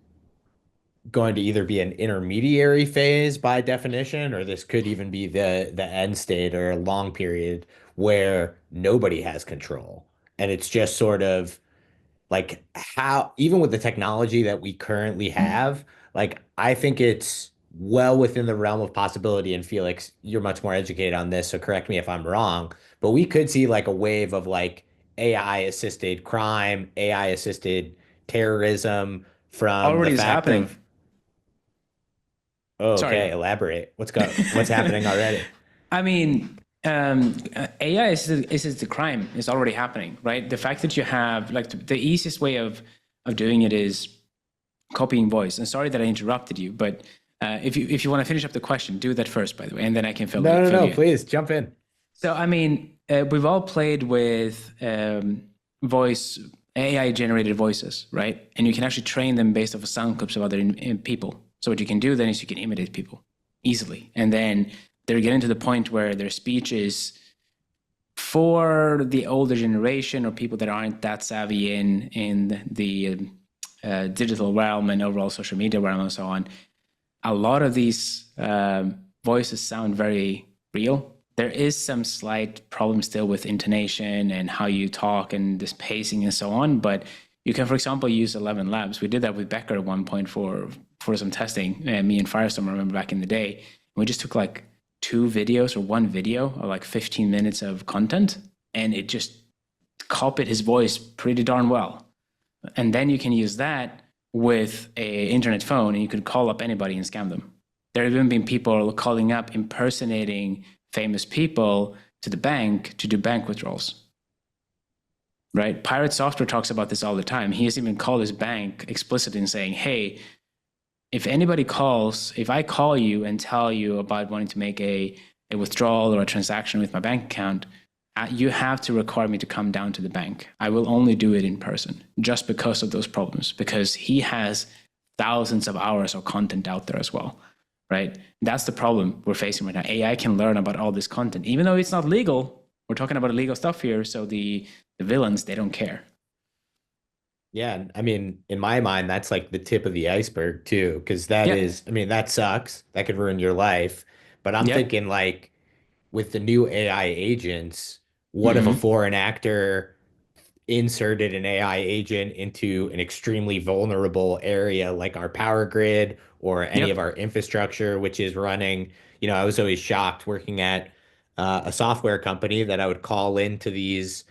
going to either be an intermediary phase by definition, or this could even be the end state or a long period where nobody has control. And it's just sort of like how, even with the technology that we currently have, like I think it's well within the realm of possibility. And Felix, you're much more educated on this, so correct me if I'm wrong, but we could see like a wave of like AI assisted crime, AI assisted terrorism from the Already is fact happening. of, oh, Sorry. okay, elaborate. What's happening already? I mean, AI is the crime is already happening, right? The fact that you have like the easiest way of doing it is copying voice. And sorry that I interrupted you, but if you want to finish up the question, do that first, by the way, and then I can fill No, you. please jump in. So I mean, we've all played with voice AI generated voices, right? And you can actually train them based off of sound clips of other people. So what you can do then is you can imitate people easily, and then they're getting to the point where their speech is for the older generation or people that aren't that savvy in the digital realm and overall social media realm and so on. A lot of these voices sound very real. There is some slight problem still with intonation and how you talk and this pacing and so on, but you can, for example, use 11 Labs. We did that with Becker at one point for some testing. Me and Firestorm, I remember back in the day. We just took like 2 videos or 1 video of like 15 minutes of content, and it just copied his voice pretty darn well. And then you can use that with a internet phone, and you could call up anybody and scam them. There have even been people calling up, impersonating famous people to the bank to do bank withdrawals. Right? Pirate Software talks about this all the time. He has even called his bank explicitly and saying, hey, if anybody calls, if I call you and tell you about wanting to make a withdrawal or a transaction with my bank account, you have to require me to come down to the bank. I will only do it in person just because of those problems, because he has thousands of hours of content out there as well, right? That's the problem we're facing right now. AI can learn about all this content, even though it's not legal. We're talking about illegal stuff here. So the villains, they don't care. Yeah, I mean, in my mind, that's like the tip of the iceberg too, because that sucks. That could ruin your life. But I'm thinking like with the new AI agents, what if a foreign actor inserted an AI agent into an extremely vulnerable area like our power grid or any of our infrastructure, which is running? I was always shocked working at a software company that I would call into these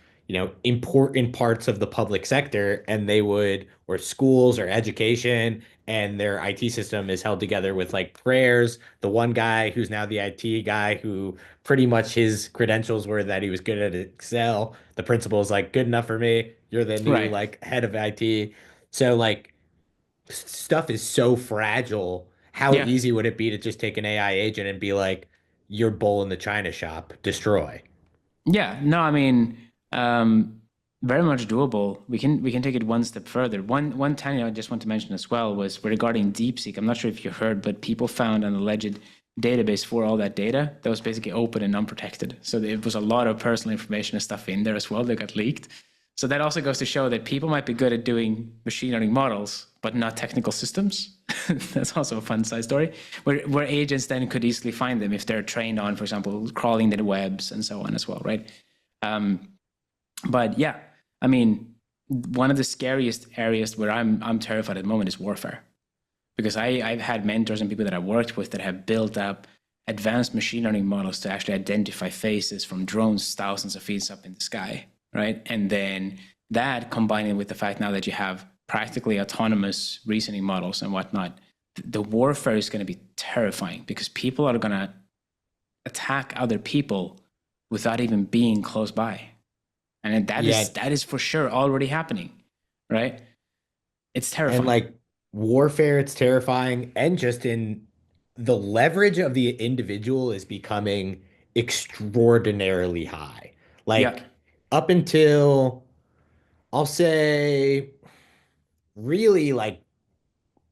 important parts of the public sector, and they would, or schools or education, and their IT system is held together with like prayers. The one guy who's now the IT guy, who pretty much his credentials were that he was good at Excel. The principal is like, good enough for me. You're the new like head of IT. So like stuff is so fragile. How easy would it be to just take an AI agent and be like, your bull in the china shop, destroy? Yeah, no, I mean, very much doable. We can take it one step further. One tiny I just want to mention as well was regarding DeepSeek. I'm not sure if you heard, but people found an alleged database for all that data that was basically open and unprotected. So it was a lot of personal information and stuff in there as well that got leaked. So that also goes to show that people might be good at doing machine learning models, but not technical systems. That's also a fun side story, where agents then could easily find them if they're trained on, for example, crawling the webs and so on as well, right? But yeah, I mean, one of the scariest areas where I'm terrified at the moment is warfare, because I've had mentors and people that I've worked with that have built up advanced machine learning models to actually identify faces from drones thousands of feet up in the sky, right? And then that combined with the fact now that you have practically autonomous reasoning models and whatnot, the warfare is going to be terrifying because people are going to attack other people without even being close by. And that is for sure already happening, right? It's terrifying. And like warfare, it's terrifying. And just in the leverage of the individual is becoming extraordinarily high. Like up until, I'll say, really like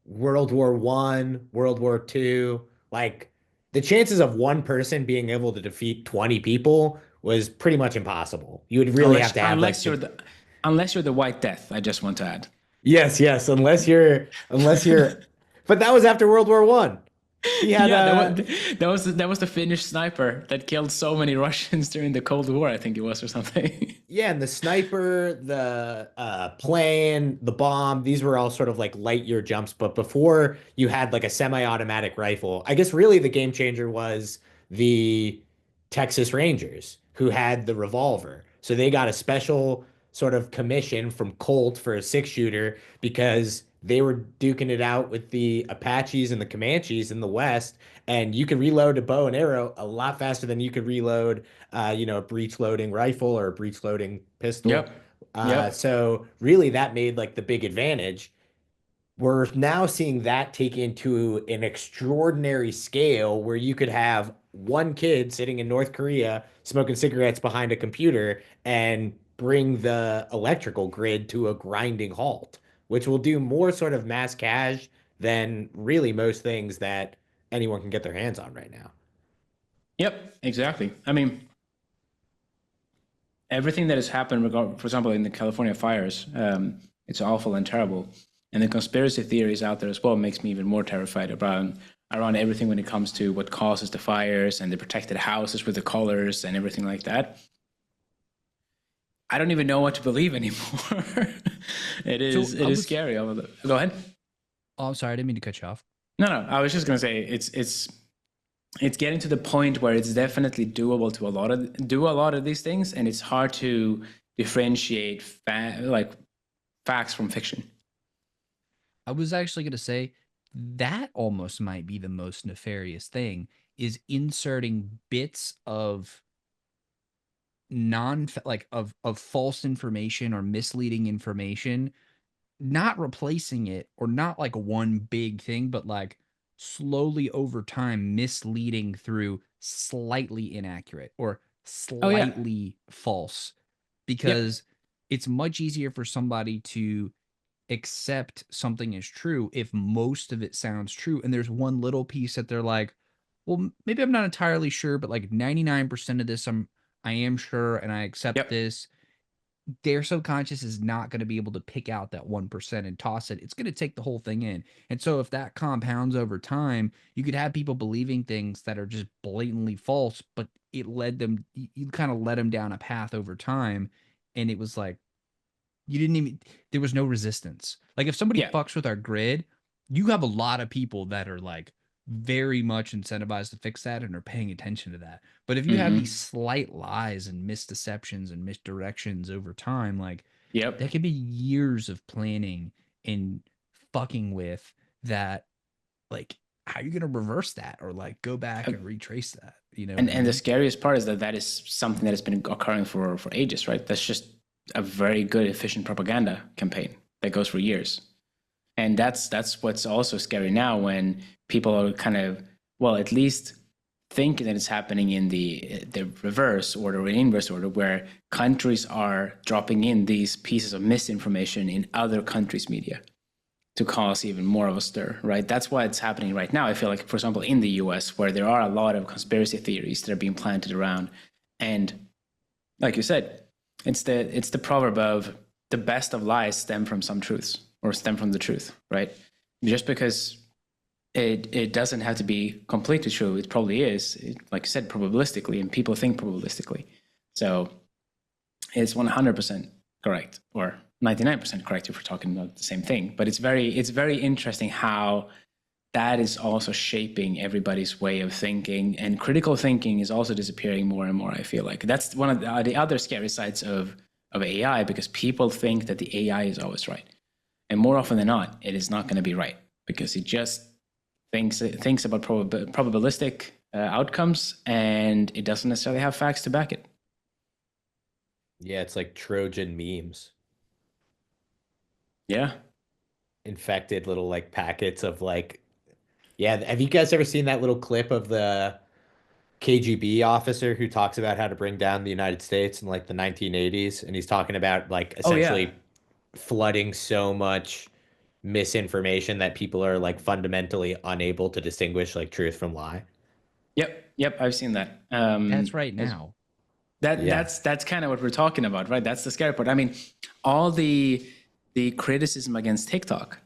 World War One, World War Two, like the chances of one person being able to defeat 20 people was pretty much impossible. You would really have to have unless you're the White Death, I just want to add. Yes, unless you're but that was after World War One. He had that was the Finnish sniper that killed so many Russians during the Cold War, I think it was, or something. Yeah, and the sniper, the plane, the bomb, these were all sort of like light year jumps. But before you had like a semi-automatic rifle, I guess really the game changer was the Texas Rangers who had the revolver. So they got a special sort of commission from Colt for a 6-shooter because they were duking it out with the Apaches and the Comanches in the West, and you could reload a bow and arrow a lot faster than you could reload, a breech loading rifle or a breech loading pistol. Yep. So really that made like the big advantage. We're now seeing that taken to an extraordinary scale where you could have one kid sitting in North Korea smoking cigarettes behind a computer and bring the electrical grid to a grinding halt, which will do more sort of mass cash than really most things that anyone can get their hands on right now. Yep, exactly. I mean, everything that has happened, for example, in the California fires, it's awful and terrible. And the conspiracy theories out there as well makes me even more terrified around everything when it comes to what causes the fires and the protected houses with the colors and everything like that. I don't even know what to believe anymore. It is scary. Go ahead. Oh, I'm sorry. I didn't mean to cut you off. No. I was just going to say it's getting to the point where it's definitely doable to do a lot of these things, and it's hard to differentiate facts from fiction. I was actually going to say that almost might be the most nefarious thing, is inserting bits of of false information or misleading information, not replacing it or not like one big thing, but like slowly over time misleading through slightly inaccurate or slightly false, because it's much easier for somebody to accept something as true if most of it sounds true and there's one little piece that they're like, well, maybe I'm not entirely sure, but like 99% of this I am sure, and I accept this. Their subconscious is not going to be able to pick out that 1% and toss it. It's going to take the whole thing in. And so if that compounds over time, you could have people believing things that are just blatantly false, but it led them, you kind of led them down a path over time. And it was like, there was no resistance. Like if somebody fucks with our grid, you have a lot of people that are like very much incentivized to fix that and are paying attention to that. But if you have these slight lies and misdeceptions and misdirections over time, like that could be years of planning and fucking with that. Like, how are you going to reverse that or like go back and retrace that? And the scariest part is that is something that has been occurring for ages, right? That's just a very good, efficient propaganda campaign that goes for years. And that's what's also scary now, when people are kind of, well, at least thinking that it's happening in the reverse order or inverse order, where countries are dropping in these pieces of misinformation in other countries' media to cause even more of a stir, right? That's why it's happening right now. I feel like, for example, in the US, where there are a lot of conspiracy theories that are being planted around. And like you said, it's the proverb of the best of lies stem from some truths, or stem from the truth, right? Just because it doesn't have to be completely true, it probably is, like you said, probabilistically, and people think probabilistically. So it's 100% correct, or 99% correct if we're talking about the same thing. But it's very interesting how that is also shaping everybody's way of thinking, and critical thinking is also disappearing more and more. I feel like that's one of the other scary sides of AI, because people think that the AI is always right, and more often than not, it is not going to be right, because it just thinks about probabilistic outcomes, and it doesn't necessarily have facts to back it. Yeah, it's like Trojan memes. Yeah. Infected little like packets of like, yeah. Have you guys ever seen that little clip of the KGB officer who talks about how to bring down the United States in like the 1980s? And he's talking about like Oh yeah. essentially flooding so much misinformation that people are like fundamentally unable to distinguish like truth from lie. Yep. I've seen that. That's right now. Yeah. That's kind of what we're talking about, right? That's the scary part. I mean, all the criticism against TikTok,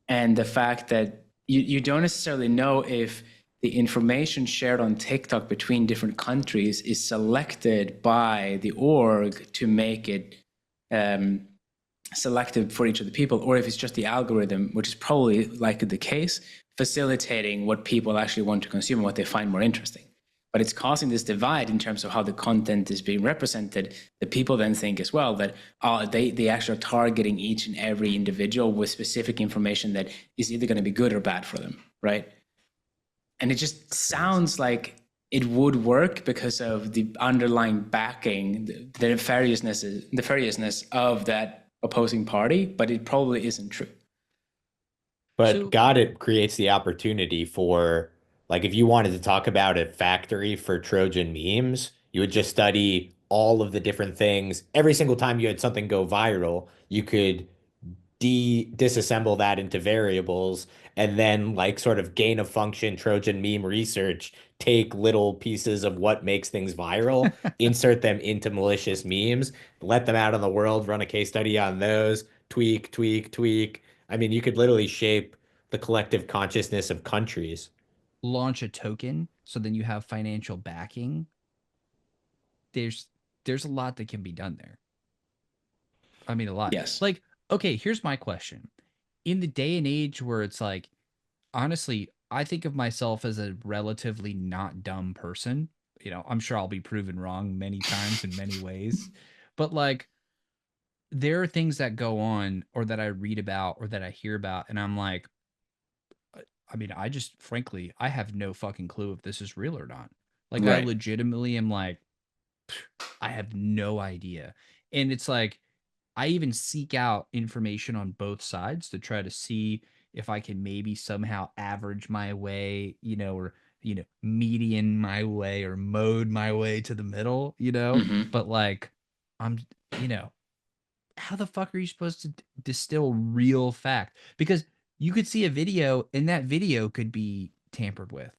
and the fact that you don't necessarily know if the information shared on TikTok between different countries is selected by the org to make it selected for each of the people, or if it's just the algorithm, which is probably likely the case, facilitating what people actually want to consume and what they find more interesting. But it's causing this divide in terms of how the content is being represented, that people then think as well that they actually are targeting each and every individual with specific information that is either going to be good or bad for them, right? And it just sounds like it would work because of the underlying backing, the nefariousness of that opposing party, but it probably isn't true. But So- God, it creates the opportunity for, like, if you wanted to talk about a factory for Trojan memes, you would just study all of the different things. Every single time you had something go viral, you could disassemble that into variables and then like sort of gain of function Trojan meme research, take little pieces of what makes things viral, insert them into malicious memes, let them out in the world, run a case study on those, tweak. I mean, you could literally shape the collective consciousness of countries. Launch a token, so then you have financial backing. There's a lot that can be done there. I mean, a lot. Yes. Like, okay, here's my question. In the day and age where it's like, honestly, I think of myself as a relatively not dumb person. You know, I'm sure I'll be proven wrong many times in many ways. But like, there are things that go on or that I read about or that I hear about, and I'm like, I mean, I just frankly, I have no fucking clue if this is real or not. Like, I Right. legitimately am like, I have no idea. And it's like, I even seek out information on both sides to try to see if I can maybe somehow average my way, you know, or, you know, median my way or mode my way to the middle, you know? Mhm. But like, I'm, you know, how the fuck are you supposed to distill real fact? Because you could see a video and that video could be tampered with,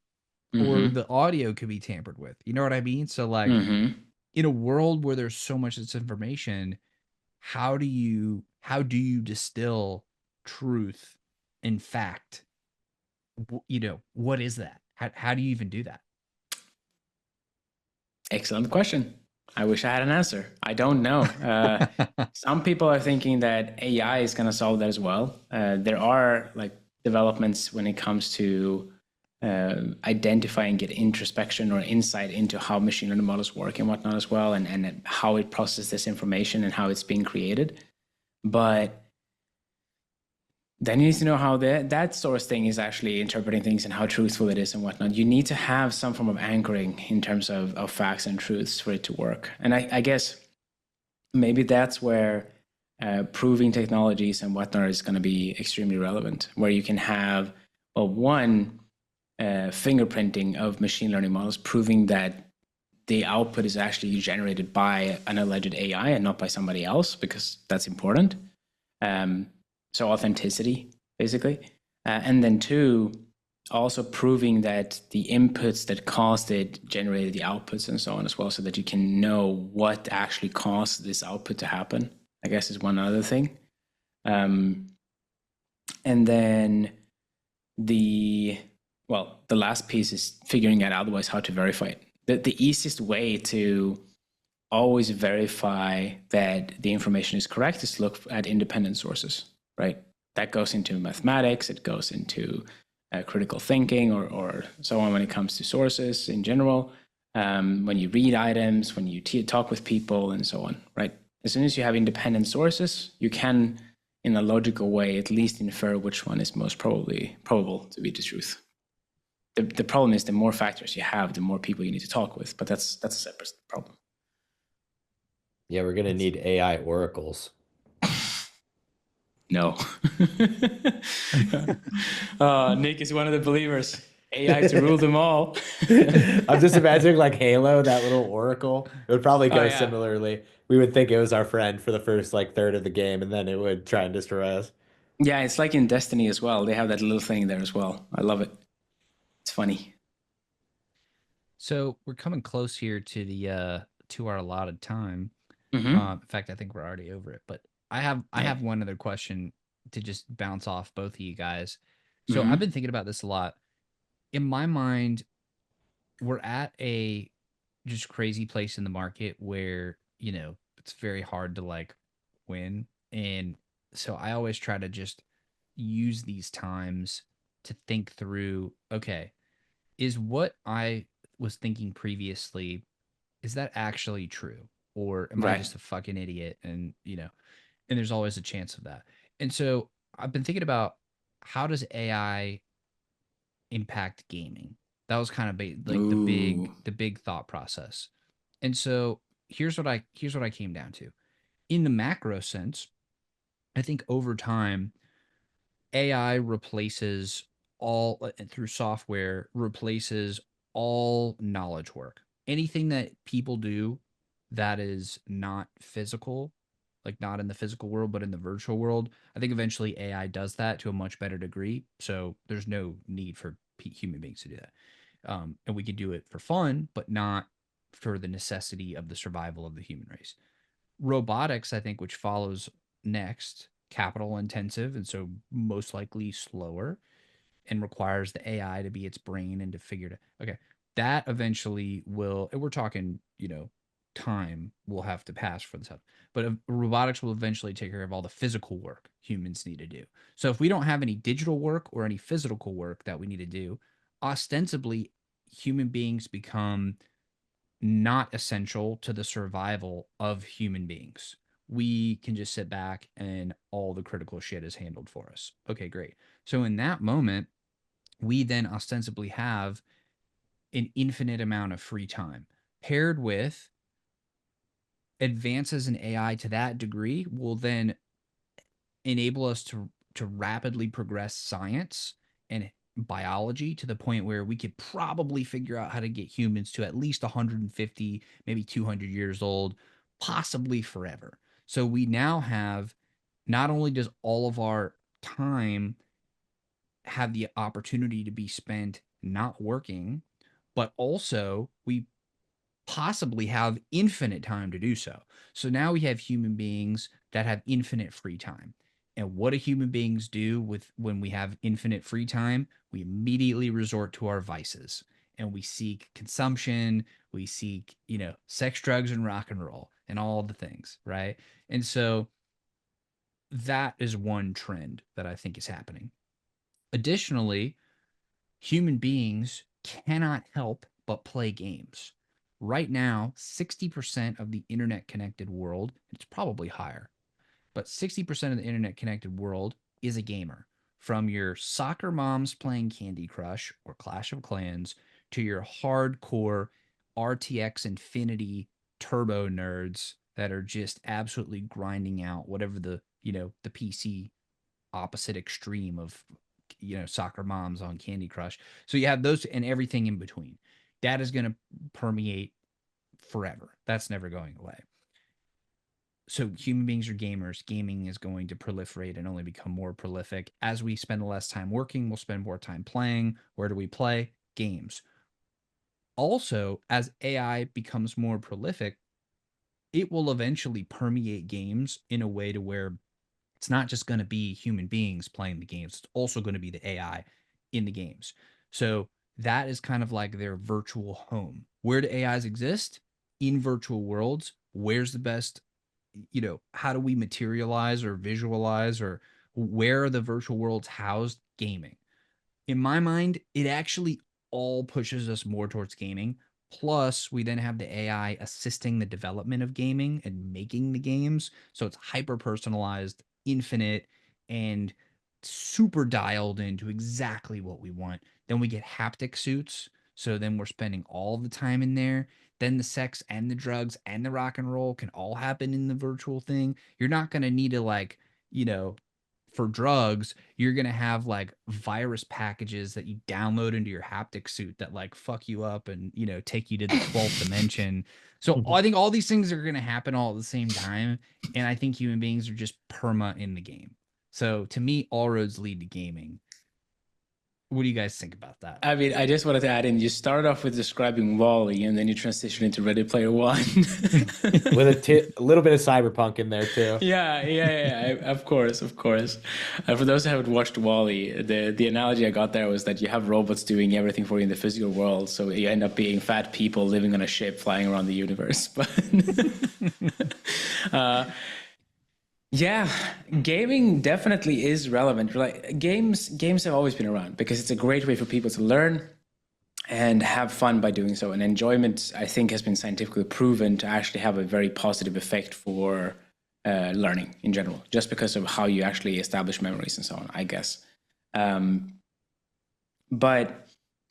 or Mhm. the audio could be tampered with. You know what I mean? So like, Mhm. in a world where there's so much disinformation, how do you distill truth and fact? You know, what is that? How do you even do that? Excellent question. I wish I had an answer. I don't know. Some people are thinking that AI is going to solve that as well. There are like developments when it comes to identifying, get introspection or insight into how machine learning models work and whatnot as well, and how it processes this information and how it's being created. But then you need to know how that source thing is actually interpreting things and how truthful it is and whatnot. You need to have some form of anchoring in terms of facts and truths for it to work. And I guess maybe that's where proving technologies and whatnot is going to be extremely relevant, where you can have, well, one, fingerprinting of machine learning models, proving that the output is actually generated by an alleged AI and not by somebody else, because that's important. So authenticity, basically. And then two, also proving that the inputs that caused it generated the outputs and so on as well, so that you can know what actually caused this output to happen, I guess is one other thing. And then the last piece is figuring out otherwise how to verify it. The easiest way to always verify that the information is correct is to look at independent sources, right? That goes into mathematics, it goes into critical thinking or so on when it comes to sources in general. When you read items, when you talk with people, and so on, right? As soon as you have independent sources, you can, in a logical way, at least infer which one is most probable to be the truth. The problem is the more factors you have, the more people you need to talk with, but that's a separate problem. Yeah, we're gonna need AI oracles. No. Nick is one of the believers. AI to rule them all. I'm just imagining like Halo, that little oracle. It would probably go Oh, yeah. similarly. We would think it was our friend for the first like third of the game, and then it would try and destroy us. Yeah, it's like in Destiny as well. They have that little thing there as well. I love it. It's funny. So we're coming close here to our allotted time. Mhm. In fact, I think we're already over it. But I have one other question to just bounce off both of you guys. So I've been thinking about this a lot. In my mind, we're at a just crazy place in the market where, it's very hard to like win. And so I always try to just use these times to think through, okay, is what I was thinking previously, is that actually true? Or am I Right. just a fucking idiot? And, and there's always a chance of that. And so I've been thinking about, how does AI impact gaming? That was kind of like the Ooh. big thought process. And so here's what I came down to. In the macro sense, I think over time, AI replaces through software, replaces all knowledge work. Anything that people do that is not physical, like not in the physical world, but in the virtual world, I think eventually AI does that to a much better degree. So there's no need for human beings to do that. And we can do it for fun, but not for the necessity of the survival of the human race. Robotics, I think, which follows next, capital intensive, and so most likely slower, and requires the AI to be its brain and to figure it out. Okay, that eventually will, and we're talking, time will have to pass for this stuff, but robotics will eventually take care of all the physical work humans need to do. So if we don't have any digital work or any physical work that we need to do, ostensibly human beings become not essential to the survival of human beings. We can just sit back and all the critical shit is handled for us. Okay, great. So in that moment, we then ostensibly have an infinite amount of free time paired with advances in AI to that degree will then enable us to rapidly progress science and biology to the point where we could probably figure out how to get humans to at least 150, maybe 200 years old, possibly forever. So we now have, not only does all of our time have the opportunity to be spent not working, but also we possibly have infinite time to do so. So now we have human beings that have infinite free time. And what do human beings do with when we have infinite free time? We immediately resort to our vices and we seek consumption, we seek, sex, drugs, and rock and roll and all the things, right? And so that is one trend that I think is happening. Additionally, human beings cannot help but play games. Right now, 60% of the internet connected world, it's probably higher, but 60% of the internet connected world is a gamer. From your soccer moms playing Candy Crush or Clash of Clans to your hardcore RTX Infinity turbo nerds that are just absolutely grinding out whatever the PC opposite extreme of soccer moms on Candy Crush. So you have those and everything in between. That is going to permeate forever. That's never going away. So human beings are gamers. Gaming is going to proliferate and only become more prolific. As we spend less time working, we'll spend more time playing. Where do we play? Games. Also, as AI becomes more prolific, it will eventually permeate games in a way to where it's not just going to be human beings playing the games. It's also going to be the AI in the games. So that is kind of like their virtual home. Where do AIs exist? In virtual worlds. Where's the best, how do we materialize or visualize or where are the virtual worlds housed? Gaming. in my mind, it actually all pushes us more towards gaming. Plus, we then have the AI assisting the development of gaming and making the games. So it's hyper personalized, infinite, and super dialed into exactly what we want. Then we get haptic suits. So then we're spending all the time in there. Then the sex and the drugs and the rock and roll can all happen in the virtual thing. You're not going to need to, like, you know, for drugs, you're going to have like virus packages that you download into your haptic suit that like fuck you up and, take you to the 12th dimension. So I think all these things are going to happen all at the same time. And I think human beings are just perma in the game. So to me, all roads lead to gaming. What do you guys think about that? I mean, I just wanted to add in, you started off with describing Wall-E and then you transitioned into Ready Player One. With a little bit of cyberpunk in there too. Yeah, of course, of course. For those who haven't watched Wall-E, the analogy I got there was that you have robots doing everything for you in the physical world, so you end up being fat people living on a ship flying around the universe. But yeah, gaming definitely is relevant. Like games have always been around because it's a great way for people to learn and have fun by doing so. And enjoyment, I think, has been scientifically proven to actually have a very positive effect for learning in general, just because of how you actually establish memories and so on, I guess. But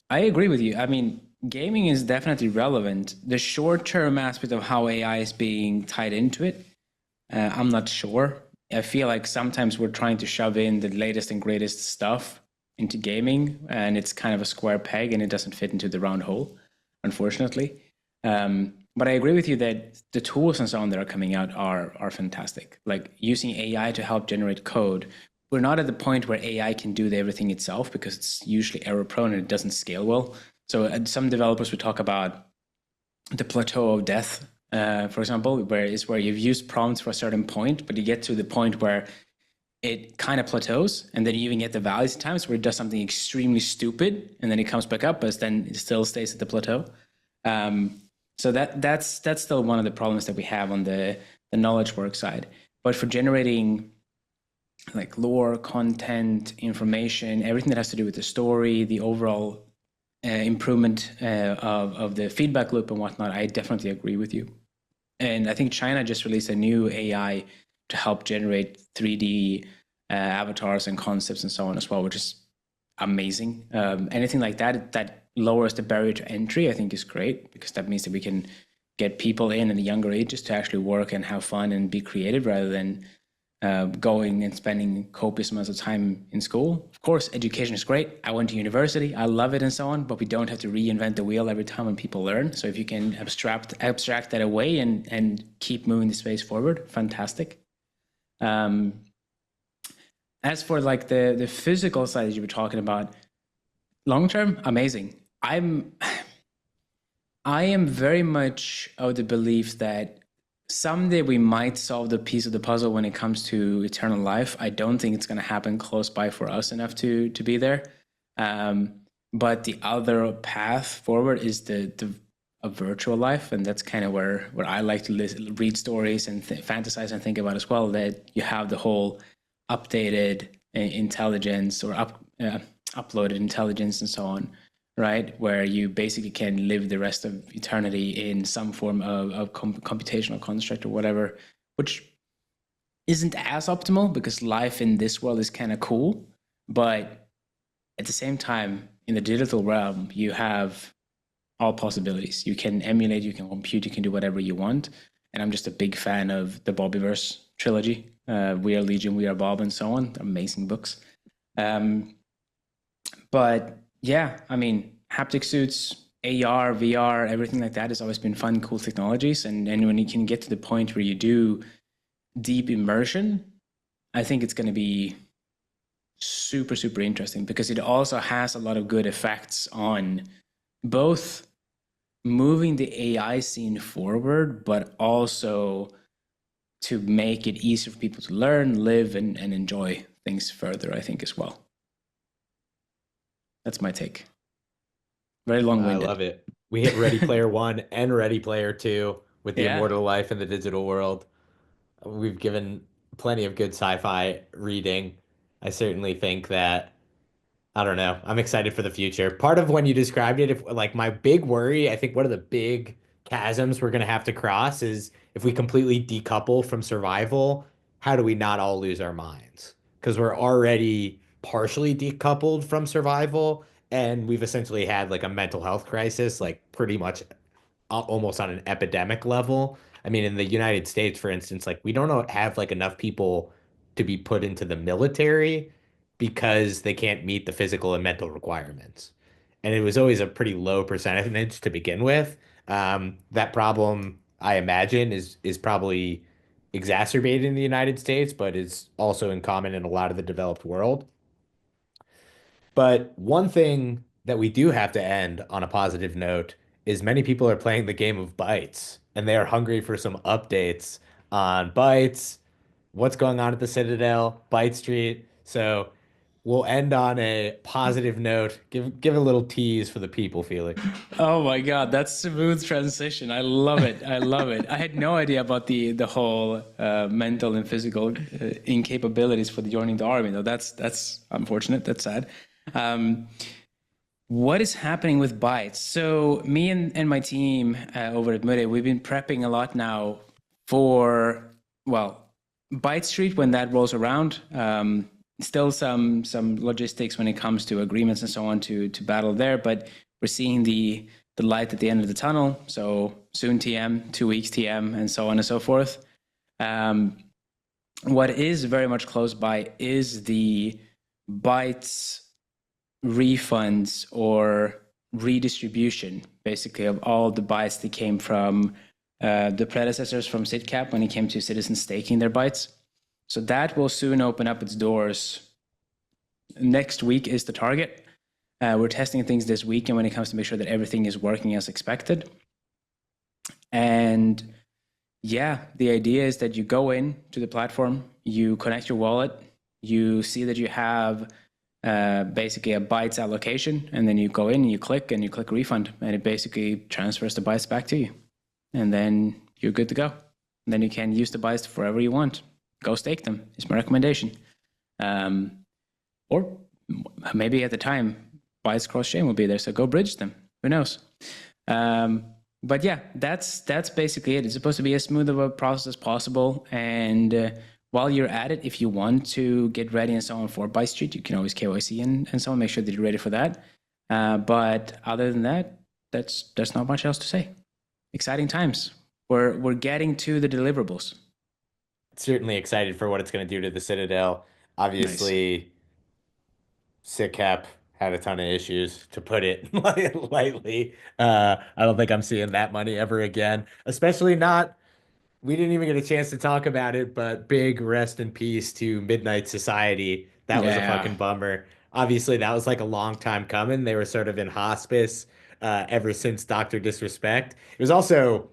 I agree with you. I mean, gaming is definitely relevant. The short-term aspect of how AI is being tied into it, I'm not sure. I feel like sometimes we're trying to shove in the latest and greatest stuff into gaming, and it's kind of a square peg and it doesn't fit into the round hole, unfortunately. But I agree with you that the tools and so on that are coming out are fantastic. Like using AI to help generate code. We're not at the point where AI can do everything itself because it's usually error prone and it doesn't scale well. So some developers would talk about the plateau of death, for example, where you've used prompts for a certain point, but you get to the point where it kind of plateaus, and then you even get the values at times where it does something extremely stupid, and then it comes back up, but then it still stays at the plateau. So that's still one of the problems that we have on the knowledge work side. But for generating like lore, content, information, everything that has to do with the story, the overall improvement of the feedback loop and whatnot, I definitely agree with you. And I think China just released a new AI to help generate 3D avatars and concepts and so on as well, which is amazing. Anything like that lowers the barrier to entry, I think is great, because that means that we can get people in the younger ages to actually work and have fun and be creative rather than going and spending copious amounts of time in school. Of course, education is great. I went to university, I love it and so on, but we don't have to reinvent the wheel every time when people learn. So if you can abstract that away and keep moving the space forward, fantastic. As for like the physical side that you were talking about, long term, amazing. I am very much of the belief that someday we might solve the piece of the puzzle when it comes to eternal life. I don't think it's going to happen close by for us enough to be there. But the other path forward is a virtual life, and that's kind of where I like to read stories and fantasize and think about as well. That you have the whole updated intelligence or uploaded intelligence and so on, right? Where you basically can live the rest of eternity in some form of computational construct or whatever, which isn't as optimal because life in this world is kind of cool. But at the same time, in the digital realm, you have all possibilities. You can emulate, you can compute, you can do whatever you want. And I'm just a big fan of the Bobbyverse trilogy. We Are Legion, We Are Bob, and so on. Amazing books. But yeah, I mean, haptic suits, AR, VR, everything like that has always been fun, cool technologies. And when you can get to the point where you do deep immersion, I think it's going to be super, super interesting because it also has a lot of good effects on both moving the AI scene forward, but also to make it easier for people to learn, live, and enjoy things further, I think, as well. That's my take. Very long-winded. I love it. We hit Ready Player One and Ready Player Two with the Yeah. immortal life in the digital world. We've given plenty of good sci-fi reading. I certainly think that I don't know. I'm excited for the future. Part of when you described it, if like my big worry, I think one of the big chasms we're gonna have to cross is if we completely decouple from survival, how do we not all lose our minds? Because we're already partially decoupled from survival, and we've essentially had like a mental health crisis, like pretty much almost on an epidemic level. I mean, in the United States, for instance, like we don't have like enough people to be put into the military because they can't meet the physical and mental requirements. And it was always a pretty low percentage to begin with. That problem, I imagine, is probably exacerbated in the United States, but is also in common in a lot of the developed world. But one thing that we do have to end on a positive note is many people are playing the game of bytes and they are hungry for some updates on bytes, what's going on at the Citadel, Byte Street. So we'll end on a positive note. Give a little tease for the people, Felix. Oh my God, that's smooth transition. I love it. I love it. I had no idea about the whole mental and physical incapabilities for joining the army. Though that's unfortunate. That's sad. Um, what is happening with bytes? So me and my team over at Myria, we've been prepping a lot now for Byte Street when that rolls around. Still some logistics when it comes to agreements and so on to battle there, but we're seeing the light at the end of the tunnel. So soon TM, 2 weeks TM, and so on and so forth. What is very much close by is the bytes refunds or redistribution, basically, of all the bytes that came from the predecessors from SitCap when it came to citizens staking their bytes. So that will soon open up its doors. Next week is the target. We're testing things this week, and when it comes to make sure that everything is working as expected. And yeah, the idea is that you go in to the platform, you connect your wallet, you see that you have basically a bytes allocation, and then you go in and you click refund, and it basically transfers the bytes back to you. And then you're good to go. And then you can use the bytes forever you want. Go stake them. It's my recommendation. Or maybe at the time, bytes cross-chain will be there, so go bridge them. Who knows? But yeah, that's basically it. It's supposed to be as smooth of a process as possible. And while you're at it, if you want to get ready and so on for Byte Street, you can always KYC and so on, make sure that you're ready for that. But other than that, there's not much else to say. Exciting times. We're getting to the deliverables. Certainly excited for what it's going to do to the Citadel. Obviously, SitCap had a ton of issues, to put it lightly. I don't think I'm seeing that money ever again, especially not. We didn't even get a chance to talk about it, but big rest in peace to Midnight Society. That was a fucking bummer. Obviously, that was like a long time coming. They were sort of in hospice ever since Dr. Disrespect. It was also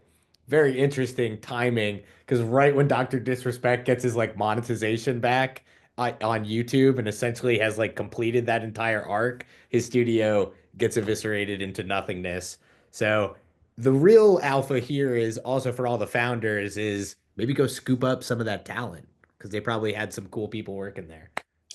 very interesting timing because right when Dr. Disrespect gets his like monetization back on YouTube and essentially has like completed that entire arc, his studio gets eviscerated into nothingness. So the real alpha here is also for all the founders is maybe go scoop up some of that talent because they probably had some cool people working there.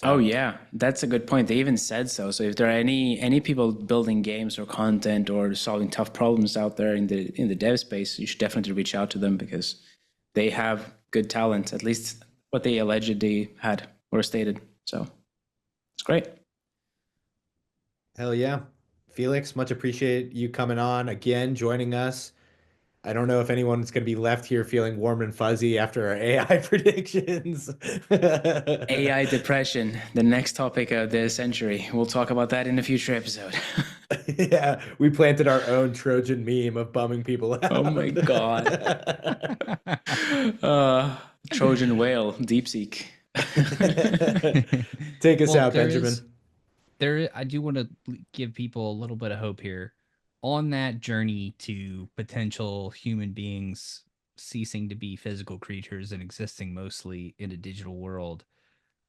Oh yeah, that's a good point. They even said so. So if there are any people building games or content or solving tough problems out there in the dev space, you should definitely reach out to them because they have good talent, at least what they allegedly had or stated. So it's great. Hell yeah. Felix, much appreciate you coming on again, joining us. I don't know if anyone's going to be left here feeling warm and fuzzy after our AI predictions. AI depression, the next topic of the century. We'll talk about that in a future episode. Yeah, we planted our own Trojan meme of bumming people out. Oh my God. Trojan whale, DeepSeek. Take us Well, out, Benjamin. I do want to give people a little bit of hope here on that journey to potential human beings ceasing to be physical creatures and existing mostly in a digital world.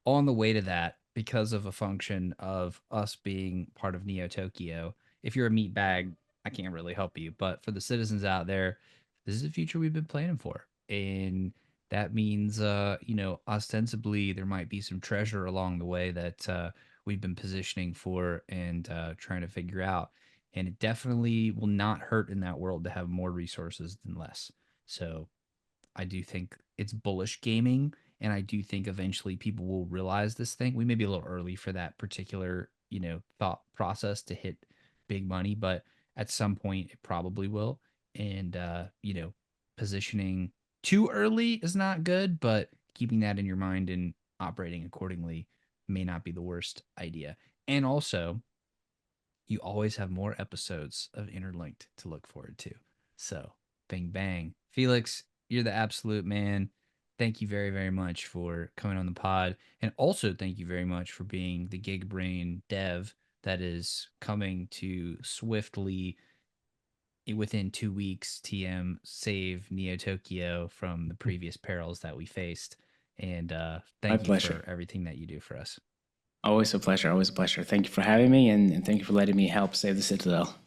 On the way to that, because of a function of us being part of Neo Tokyo, if you're a meat bag, I can't really help you. But for the citizens out there, this is a future we've been planning for. And that means, ostensibly there might be some treasure along the way that we've been positioning for and trying to figure out. And it definitely will not hurt in that world to have more resources than less. So I do think it's bullish gaming, and I do think eventually people will realize this thing. We may be a little early for that particular, thought process to hit big money, but at some point it probably will. And positioning too early is not good, but keeping that in your mind and operating accordingly may not be the worst idea. And also, you always have more episodes of Interlinked to look forward to. So, bang, bang. Felix, you're the absolute man. Thank you very, very much for coming on the pod. And also, thank you very much for being the gig brain dev that is coming to swiftly, within 2 weeks, TM save Neo Tokyo from the previous perils that we faced. And thank you pleasure. for everything that you do for us. Always a pleasure. Always a pleasure. Thank you for having me, and thank you for letting me help save the Citadel.